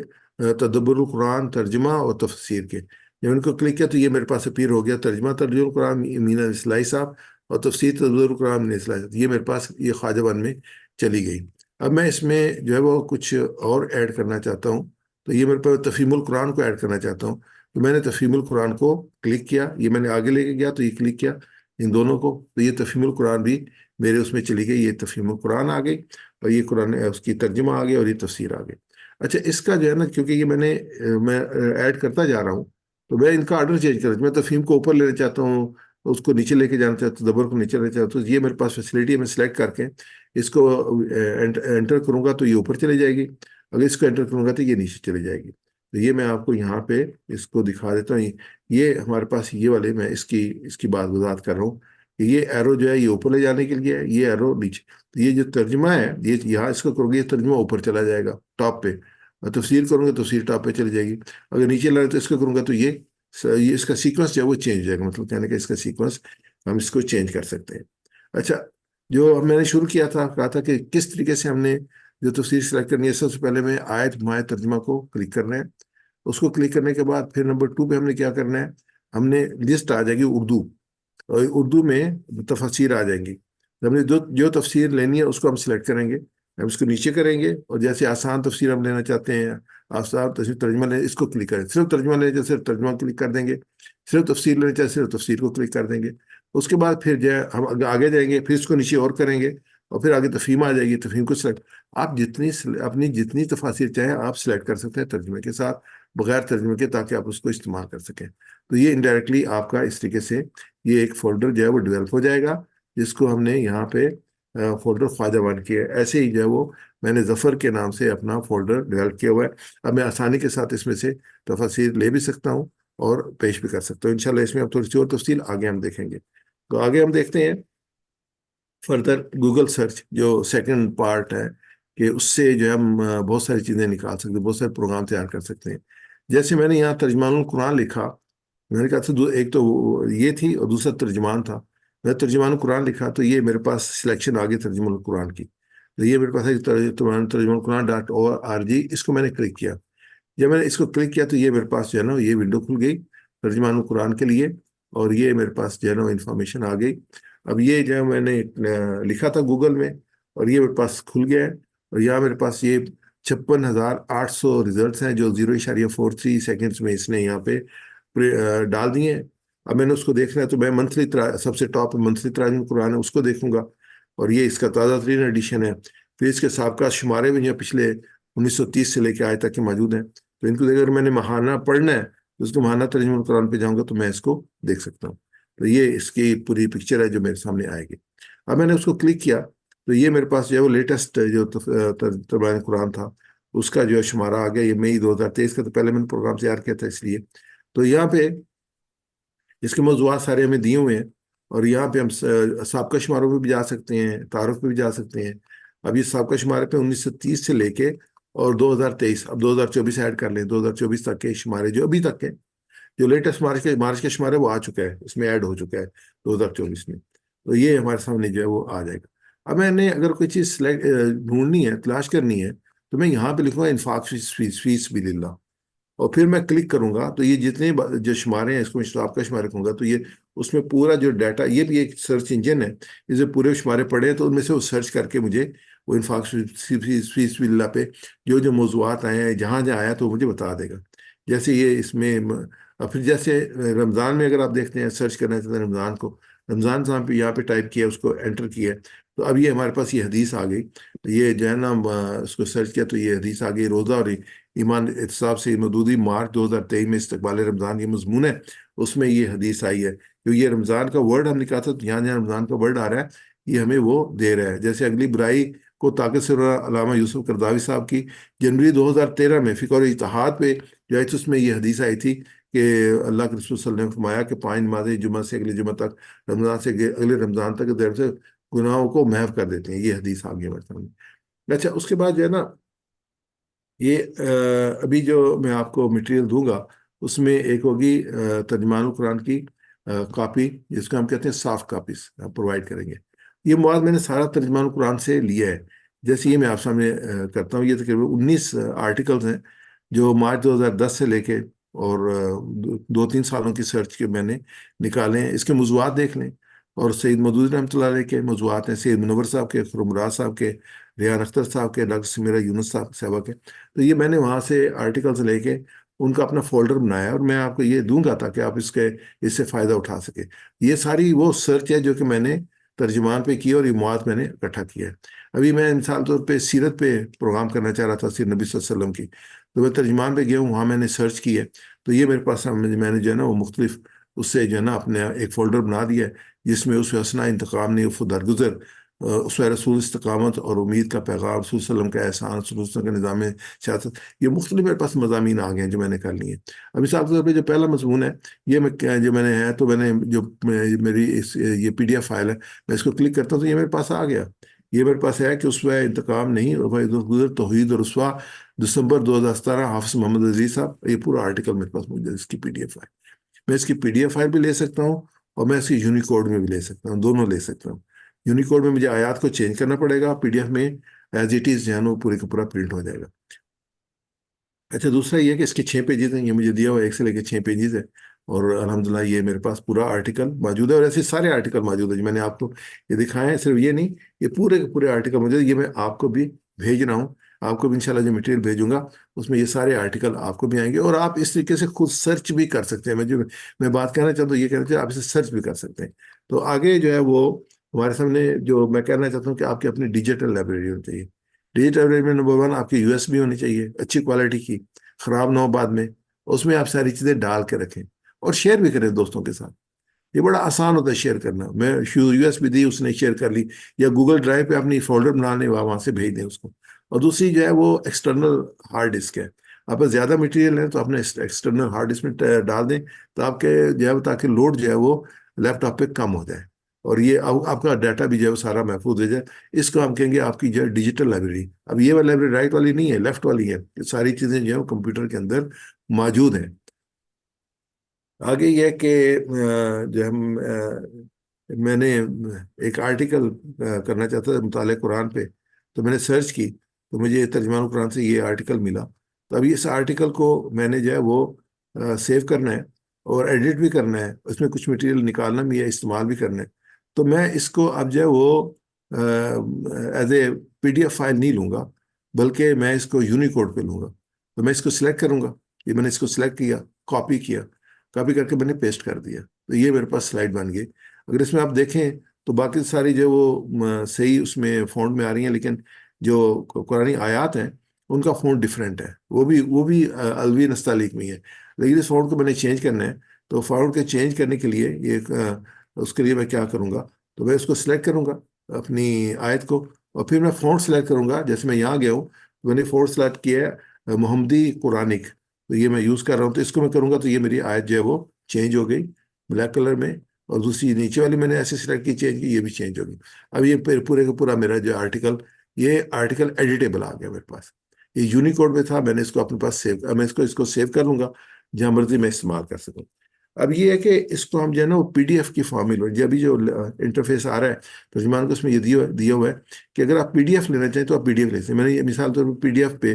Speaker 3: تدبر القرآن ترجمہ اور تفسیر کے. جب ان کو کلک کیا تو یہ میرے پاس اپیئر ہو گیا ترجمہ ترجمہ القرآن مینا اصلاحی صاحب اور تفسیر تدبیر القرآن مینا اصلاحی صاحب، یہ میرے پاس یہ خواجہ بن میں چلی گئی۔ اب میں اس میں جو ہے وہ کچھ اور ایڈ کرنا چاہتا ہوں، تو یہ میرے پاس تفہیم القرآن کو ایڈ کرنا چاہتا ہوں، تو میں نے تفہیم القرآن کو کلک کیا، یہ میں نے آگے لے کے گیا تو یہ کلک کیا ان دونوں کو، تو یہ تفہیم القرآن بھی میرے اس میں چلی گئی، یہ تفہیم القرآن آ گئی اور یہ قرآن اس کی ترجمہ آ گئی اور یہ تفسیر آ گئی۔ اچھا اس کا جو ہے نا، کیونکہ یہ میں ایڈ کرتا جا رہا ہوں تو میں ان کا آرڈر چینج کر، میں تفہیم کو اوپر لینا چاہتا ہوں، اس کو نیچے لے کے جانا چاہتا ہوں، دبر کو نیچے لینا چاہتا ہوں، تو یہ میرے پاس فیسلٹی ہے، میں سلیکٹ کر کے اس کو انٹر کروں گا تو یہ اوپر چلے جائے گی، اگر اس کو انٹر کروں گا تو یہ نیچے چلے جائے گی۔ تو یہ میں آپ کو یہاں پہ اس کو دکھا دیتا ہوں، یہ ہمارے پاس یہ والے میں اس کی بات وضاحت کر رہا ہوں کہ یہ ایرو جو ہے یہ اوپر لے جانے کے لیے ہے، یہ ایرو نیچے، تو یہ جو ترجمہ ہے یہ یہاں اس کو کرو گے یہ ترجمہ اوپر چلا جائے گا ٹاپ پہ، اور تفسیر کروں گے تو تفسیر ٹاپ پہ چلی جائے گی، اگر نیچے لانا تو اس کو کروں گا تو یہ اس کا سیکوینس جو ہے وہ چینج ہو جائے گا، مطلب کہنے کا اس کا سیکوینس ہم اس کو چینج کر سکتے ہیں۔ اچھا جو میں نے شروع کیا تھا، کہا تھا کہ کس طریقے سے ہم نے جو تفسیر سلیکٹ کرنی ہے، سب سے پہلے میں آیت مائے ترجمہ کو کلک کرنا ہے، اس کو کلک کرنے کے بعد پھر نمبر 2 پہ ہم نے کیا کرنا ہے، ہم نے لسٹ آ جائے گی اردو، اور اردو میں تفسیر آ جائیں گی، ہم نے جو تفسیر لینی ہے اس کو ہم سلیکٹ کریں گے، ہم اس کو نیچے کریں گے، اور جیسے آسان تفسیر ہم لینا چاہتے ہیں، آسان تفسیر ترجمہ لیں، اس کو کلک کریں، صرف ترجمہ لینا چاہتے صرف ترجمہ کلک کر دیں گے، صرف تفسیر لینا چاہتے صرف تفسیر کو کلک کر دیں گے، اس کے بعد پھر جو ہے ہم آگے جائیں گے، پھر اس کو نیچے اور کریں گے، اور پھر آگے تفہیم آ جائے گی، تفہیم کو سلیکٹ، آپ اپنی جتنی تفاسیر چاہیں آپ سلیکٹ کر سکتے ہیں ترجمے کے ساتھ، بغیر ترجمے کے، تاکہ آپ اس کو استعمال کر سکیں۔ تو یہ انڈائریکٹلی آپ کا اس طریقے سے یہ ایک فولڈر جو ہے وہ ڈیولپ ہو جائے گا، جس کو ہم نے یہاں پہ فولڈر خواجہ بن کیا ہے، ایسے ہی جو ہے وہ میں نے ظفر کے نام سے اپنا فولڈر ڈیولپ کیا ہوا ہے، اب میں آسانی کے ساتھ اس میں سے تفاسیر لے بھی سکتا ہوں اور پیش بھی کر سکتا ہوں انشاءاللہ۔ اس میں اب تھوڑی سی اور تفصیل آگے ہم دیکھیں گے، تو آگے ہم دیکھتے ہیں فردر گوگل سرچ جو سیکنڈ پارٹ ہے، کہ اس سے جو ہے ہم بہت ساری چیزیں نکال سکتے ہیں، بہت سارے پروگرام تیار کر سکتے ہیں۔ جیسے میں نے یہاں ترجمان القرآن لکھا، میں نے کہا تھا ایک تو یہ تھی اور دوسرا ترجمان تھا، میں ترجمان القرآن لکھا تو یہ میرے پاس سلیکشن آ گئی ترجمان القرآن کی، تو یہ میرے پاس ہے ترجمان القرآن .org، اس کو میں نے کلک کیا، جب میں نے اس کو کلک کیا تو یہ میرے پاس جو ہے نا یہ ونڈو کھل گئی ترجمان القرآن کے لیے، اور یہ میرے پاس جو ہے نا انفارمیشن آ گئی۔ اب یہ جو ہے میں نے لکھا تھا گوگل میں، اور یہ میرے پاس کھل گیا ہے، اور یہاں میرے پاس یہ 56,800 ریزلٹس ہیں جو 0.43 سیکنڈز میں اس نے یہاں پہ ڈال دیے ہیں۔ اب میں نے اس کو دیکھنا ہے تو میں منتھلی سب سے ٹاپ منتھلی تراجم قرآن ہے اس کو دیکھوں گا، اور یہ اس کا تازہ ترین ایڈیشن ہے، پھر اس کے سابقہ شمارے بھی جو پچھلے 1930 سے لے کے آج تک کے موجود ہیں، تو ان کو دیکھ اگر میں نے ماہانہ پڑھنا ہے تو اس کو ماہانہ ترجمہ القرآن پہ جاؤں گا تو میں اس کو دیکھ سکتا ہوں، تو یہ اس کی پوری پکچر ہے جو میرے سامنے آئے گی۔ اب میں نے اس کو کلک کیا تو یہ میرے پاس جو ہے وہ لیٹسٹ جو ترجمہ قرآن تھا اس کا جو ہے شمارہ آ گیا، یہ مئی 2023 کا، تو پہلے میں نے پروگرام تیار کیا تھا اس لیے، تو یہاں پہ اس کے موضوعات سارے ہمیں دیے ہوئے ہیں، اور یہاں پہ ہم سابقہ شماروں پہ بھی جا سکتے ہیں، تعارف پہ بھی جا سکتے ہیں۔ اب یہ سابقہ شمارے پہ 1930 سے لے کے اور 2023، اب 2024 ایڈ کر لیں، 2024 تک کے شمارے جو ابھی تک کے جو لیٹسٹ مارچ کا شمارہ وہ آ چکا ہے، اس میں ایڈ ہو چکا ہے 2024 میں، تو یہ ہمارے سامنے جو ہے وہ آ جائے گا۔ اب میں نے اگر کوئی چیز ڈھونڈنی ہے، تلاش کرنی ہے، تو میں یہاں پہ لکھوں گا انفاق فی سبیل اللہ، اور پھر میں کلک کروں گا تو یہ جتنے جو شمارے ہیں اس کو میں آپ کا شمارے کہوں گا، تو یہ اس میں پورا جو ڈیٹا، یہ بھی ایک سرچ انجن ہے، اس میں پورے شمارے پڑے ہیں تو ان میں سے وہ سرچ کر کے مجھے وہ انفاق فی سبیل اللہ پہ جو موضوعات آئے ہیں جہاں جہاں آیا تو وہ مجھے بتا دے گا۔ جیسے یہ اس میں پھر جیسے رمضان میں اگر آپ دیکھتے ہیں سرچ کرنا چاہتے ہیں رمضان کو، رمضان یہاں پہ ٹائپ کیا، اس کو انٹر کیا، تو اب یہ ہمارے پاس یہ حدیث آ گئی، یہ جو ہے نا اس کو سرچ کیا تو یہ حدیث آ گئی، روزہ اور ایمان احتساب سے مودودی مارچ 2023 میں استقبال رمضان یہ مضمون ہے، اس میں یہ حدیث آئی ہے، جو یہ رمضان کا ورڈ ہم نے کہا تھا تو یہاں جہاں رمضان کا ورڈ آ رہا ہے یہ ہمیں وہ دے رہا ہے۔ جیسے اگلی برائی کو طاقت سے علامہ یوسف قرضاوی صاحب کی جنوری 2013 میں فقہ اور اجتہاد پہ جو ہے اس میں یہ حدیث آئی تھی کہ اللہ کے رسول صلی اللہ علیہ وسلم نے فرمایا کہ 5 نمازیں جمعہ سے اگلے جمعہ تک، رمضان سے اگلے رمضان تک دیر سے گناہوں کو محو کر دیتے ہیں، یہ حدیث آگے ہمارے سامنے۔ اچھا اس کے بعد جو ہے نا یہ ابھی جو میں آپ کو مٹیریل دوں گا اس میں ایک ہوگی ترجمان القرآن کی کاپی، جس کو ہم کہتے ہیں سافٹ کاپیز پرووائڈ کریں گے۔ یہ مواد میں نے سارا ترجمان القرآن سے لیا ہے، جیسے یہ میں آپ سامنے کرتا ہوں، یہ تقریباً 19 آرٹیکلز ہیں جو مارچ 2010 سے لے کے اور 2-3 سالوں کی سرچ کے میں نے نکالے ہیں. اس کے موضوعات دیکھ لیں. اور سید مودودی رحمۃ اللہ علیہ کے موضوعات ہیں، سید منور صاحب کے، خرم صاحب کے، ریحان اختر صاحب کے، ڈاکٹر سمیرہ یونس صاحبہ کے. تو یہ میں نے وہاں سے آرٹیکلس لے کے ان کا اپنا فولڈر بنایا ہے، اور میں آپ کو یہ دوں گا تاکہ آپ اس سے فائدہ اٹھا سکیں. یہ ساری وہ سرچ ہے جو کہ میں نے ترجمان پہ کی، اور یہ مواد میں نے اکٹھا کیا ہے. ابھی میں مثال طور پہ سیرت پہ پروگرام کرنا چاہ رہا تھا، سیرت نبی صلی اللہ علیہ وسلم کی، تو میں ترجمان پہ گیا ہوں، وہاں میں نے سرچ کی ہے. تو یہ میرے پاس میں نے جو ہے نا وہ مختلف اس سے جو ہے نا اپنے ایک فولڈر بنا دیا ہے، جس میں اس حسنہ انتقام نہیں اف درگزر، اس رسول استقامت اور امید کا پیغام، رسول صلی اللہ علیہ وسلم کا احسان، رسول صلی اللہ علیہ وسلم کا نظام سیاست، یہ مختلف میرے پاس مضامین آ گئے ہیں جو میں نے کر لیے ہیں. اب مثال کے طور پہ جو پہلا مضمون ہے، یہ جو میں نے ہے، تو میں نے جو میری یہ پی ڈی ایف فائل ہے، میں اس کو کلک کرتا ہوں تو یہ میرے پاس آ گیا. یہ میرے پاس ہے کہ اسوہ انتقام نہیں، درگزر، توحید اور رسوا، دسمبر 2017، حافظ محمد عزیز صاحب. یہ پورا آرٹیکل میرے پاس موجود ہے، اس کی پی ڈی ایف فائل. میں اس کی پی ڈی ایف فائل بھی لے سکتا ہوں، اور میں اس کی یونیکوڈ میں بھی لے سکتا ہوں، دونوں لے سکتا ہوں. یونیکوڈ میں مجھے آیات کو چینج کرنا پڑے گا، پی ڈی ایف میں ایز اٹ از جو ہے نا وہ پورے کا پورا پرنٹ ہو جائے گا. اچھا، دوسرا یہ ہے کہ اس کے 6 پیجز ہیں، یہ مجھے دیا ہوا 1 سے لے کے 6 پیجز ہے. اور الحمدللہ یہ میرے پاس پورا آرٹیکل موجود ہے، اور ایسے سارے آرٹیکل موجود ہیں جو میں نے آپ کو یہ دکھائے ہیں. صرف یہ نہیں، یہ پورے کے پورے آرٹیکل موجود ہے. یہ میں آپ کو بھی بھیج رہا ہوں. آپ کو بھی انشاءاللہ جو مٹیریل بھیجوں گا اس میں یہ سارے آرٹیکل آپ کو بھی آئیں گے، اور آپ اس طریقے سے خود سرچ بھی کر سکتے ہیں. میں بات کہنا چاہتا ہوں، یہ کہنا چاہتا ہوں آپ اسے سرچ بھی کر سکتے ہیں. تو آگے جو ہے وہ ہمارے سامنے جو میں کہنا چاہتا ہوں کہ آپ کی اپنی ڈیجیٹل لائبریری ہونی چاہیے. ڈیجیٹل لائبریری میں نمبر 1 آپ کی یو ایس بی ہونی چاہیے، اچھی کوالٹی کی، خراب نہ ہو بعد میں. اس میں آپ ساری چیزیں ڈال کے رکھیں، اور شیئر بھی کریں دوستوں کے ساتھ. یہ بڑا آسان ہوتا ہے شیئر کرنا. میں یو ایس بی دی، اس نے شیئر کر لی، یا گوگل ڈرائیو پہ اپنی فولڈر بنا لیں، وہاں سے بھیج دیں اس کو. اور دوسری جو ہے وہ ایکسٹرنل ہارڈ ڈسک ہے. آپ پاس زیادہ مٹیریل ہے تو اپنے ایکسٹرنل ہارڈ ڈسک میں ڈال دیں، تو آپ کے جو ہے تاکہ لوڈ جو ہے وہ لیپ ٹاپ پہ کم ہو جائے، اور یہ آپ کا ڈاٹا بھی جو ہے وہ سارا محفوظ ہو جائے. اس کو ہم کہیں گے آپ کی جو ہے ڈیجیٹل لائبریری. اب یہ والی لائبریری رائٹ والی نہیں ہے، لیفٹ والی ہے. ساری چیزیں جو ہے وہ کمپیوٹر کے اندر موجود ہیں. آگے یہ کہ جو ہم میں نے ایک آرٹیکل کرنا چاہتا تھا مطالعہ قرآن پہ، تو میں نے سرچ کی تو مجھے ترجمان قرآن سے یہ آرٹیکل ملا. تو ابھی اس آرٹیکل کو میں نے جو ہے وہ سیو کرنا ہے، اور ایڈٹ بھی کرنا ہے، اس میں کچھ مٹیریل نکالنا بھی ہے، استعمال بھی کرنا ہے. تو میں اس کو اب جو ہے وہ as a P D F file نہیں لوں گا، بلکہ میں اس کو یونیکوڈ پہ لوں گا. تو میں اس کو سلیکٹ کروں گا. یہ میں نے اس کو سلیکٹ کیا، کاپی کیا، کاپی کر کے میں نے پیسٹ کر دیا. تو یہ میرے پاس سلائڈ بن گئی. اگر اس میں آپ دیکھیں تو باقی ساری جو وہ صحیح اس میں فونٹ میں آ رہی ہیں، لیکن جو قرآنی آیات ہیں ان کا فونٹ ڈفرینٹ ہے، وہ بھی الوی نستعلیق میں ہے. لیکن اس فونٹ کو میں نے چینج کرنا ہے. تو فونٹ کے چینج کرنے کے لیے اس کے لیے میں کیا کروں گا، تو میں اس کو سلیکٹ کروں گا اپنی آیت کو، اور پھر میں فونٹ سلیکٹ کروں گا. جیسے میں یہاں گیا ہوں، میں نے فونٹ سلیکٹ کیا ہے محمدی قرآنک، تو یہ میں یوز کر رہا ہوں. تو اس کو میں کروں گا تو یہ میری آیت جو ہے وہ چینج ہو گئی بلیک کلر میں. اور دوسری نیچے والی میں نے ایسے سلیکٹ کی، چینج کی، یہ بھی چینج ہو گئی. اب یہ پورے کا پورا میرا جو یہ آرٹیکل ایڈیٹیبل آ گیا میرے پاس. یہ یونیکوڈ میں تھا، میں نے اس کو اپنے پاس سیو، میں اس کو سیو کر لوں گا جہاں مرضی میں استعمال کر سکوں. اب یہ ہے کہ اس کو ہم جو ہے نا وہ پی ڈی ایف کی فارم میں لو. ابھی جو انٹرفیس آ رہا ہے ترجمان کو، اس میں یہ دیا ہوا ہے کہ اگر آپ پی ڈی ایف لینا چاہیں تو آپ پی ڈی ایف لے سکتے ہیں. میں نے یہ مثال طور پر پی ڈی ایف پہ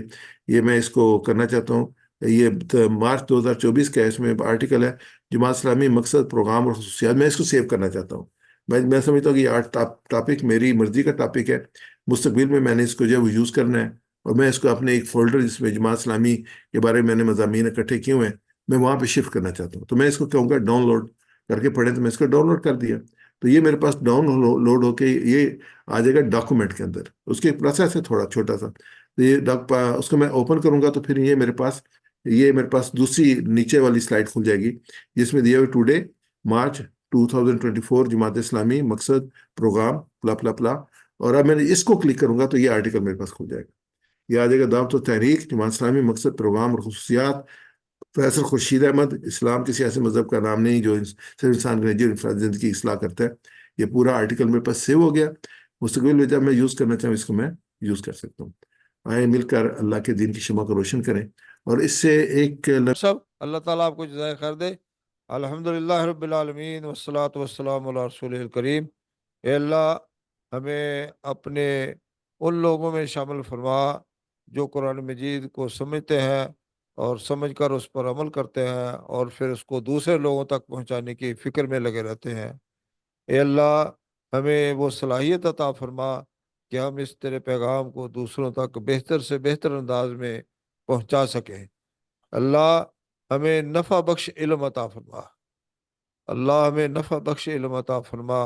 Speaker 3: یہ میں اس کو کرنا چاہتا ہوں. یہ مارچ 2024 کا ہے، اس میں آرٹیکل ہے جماعت اسلامی مقصد، پروگرام اور خصوصیات. میں اس کو سیو کرنا چاہتا ہوں. میں سمجھتا ہوں کہ یہ ٹاپک میری مرضی کا ٹاپک ہے. مستقبل میں نے اس کو جو ہے وہ یوز کرنا ہے، اور میں اس کو اپنے ایک فولڈر جس میں جماعت اسلامی کے بارے میں نے مضامین اکٹھے کیے ہوئے ہیں، میں وہاں پہ شفٹ کرنا چاہتا ہوں. تو میں اس کو کہوں گا ڈاؤن لوڈ کر کے پڑھیں. تو میں اس کو ڈاؤن لوڈ کر دیا، تو یہ میرے پاس ڈاؤن لوڈ ہو کے یہ آ جائے گا ڈاکومنٹ کے اندر. اس کے پروسیس ہے تھوڑا چھوٹا سا. تو یہ اس کو میں اوپن کروں گا تو پھر یہ میرے پاس دوسری نیچے والی سلائڈ کھل جائے گی، جس میں دیا ہوا ٹوڈے مارچ 2024 جماعت اسلامی مقصد، پروگرام پلا پلا پلا. اور اب میں اس کو کلک کروں گا تو یہ آرٹیکل میرے پاس کھل جائے گا. یہ آ جائے گا دعوت و تحریک، جماعت اسلامی مقصد، پروگرام اور خصوصیات، فیصل خورشید احمد. اسلام کسی ایسے مذہب کا نام نہیں جو صرف انسان کی نجی اور انفرادی زندگی کی اصلاح کرتا ہے. یہ پورا آرٹیکل میرے پاس سیو ہو گیا. مستقبل میں جب میں یوز کرنا چاہوں اس کو میں یوز کر سکتا ہوں. آئیں مل کر اللہ کے دین کی شمع کو روشن کریں. اور اس سے ایک
Speaker 1: سب اللہ تعالیٰ آپ کو جزائے خیر دے. الحمدللہ رب العالمین والصلاۃ والسلام علی رسول الکریم. اے اللہ، ہمیں اپنے ان لوگوں میں شامل فرما جو قرآن مجید کو سمجھتے ہیں اور سمجھ کر اس پر عمل کرتے ہیں اور پھر اس کو دوسرے لوگوں تک پہنچانے کی فکر میں لگے رہتے ہیں۔ اے اللہ، ہمیں وہ صلاحیت عطا فرما کہ ہم اس تیرے پیغام کو دوسروں تک بہتر سے بہتر انداز میں پہنچا سکیں۔ اللہ، ہمیں نفع بخش علم عطا فرما۔ اللہ، ہمیں نفع بخش علم عطا فرما،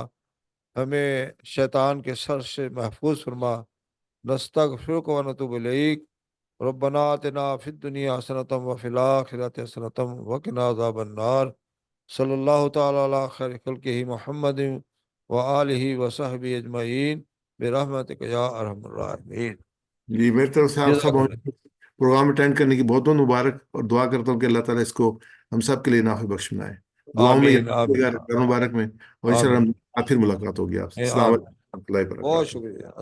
Speaker 1: ہمیں شیطان کے شر سے محفوظ فرما۔ نستغفرک و نتوب الیک۔ ربنا آتنا فی الدنیا حسنۃ وفی الآخرۃ حسنۃ وقنا عذاب النار۔ صلی اللہ تعالی علی خیر خلقہ محمد وآلہ وصحبہ اجمعین برحمتک یا ارحم الراحمین۔
Speaker 3: جی، میری طرف سے آپ سب
Speaker 1: جزاک اللہ۔
Speaker 3: پروگرام اٹینڈ کرنے کی بہت بہت مبارک، اور دعا کرتا ہوں کہ اللہ تعالیٰ اس کو ہم سب کے لیے نافع بخش بنائے۔ دعاؤں میں
Speaker 1: آمین
Speaker 3: یاد رکھیے
Speaker 1: آمین
Speaker 3: گا، رمضان مبارک میں، اور انشاءاللہ
Speaker 1: آمین
Speaker 3: ہم پھر ملاقات ہوگی آپ سے۔ السلام
Speaker 1: آمین۔
Speaker 3: علیکم و رحمۃ اللہ
Speaker 1: بہت
Speaker 3: وبرکاتہ۔
Speaker 1: شکریہ۔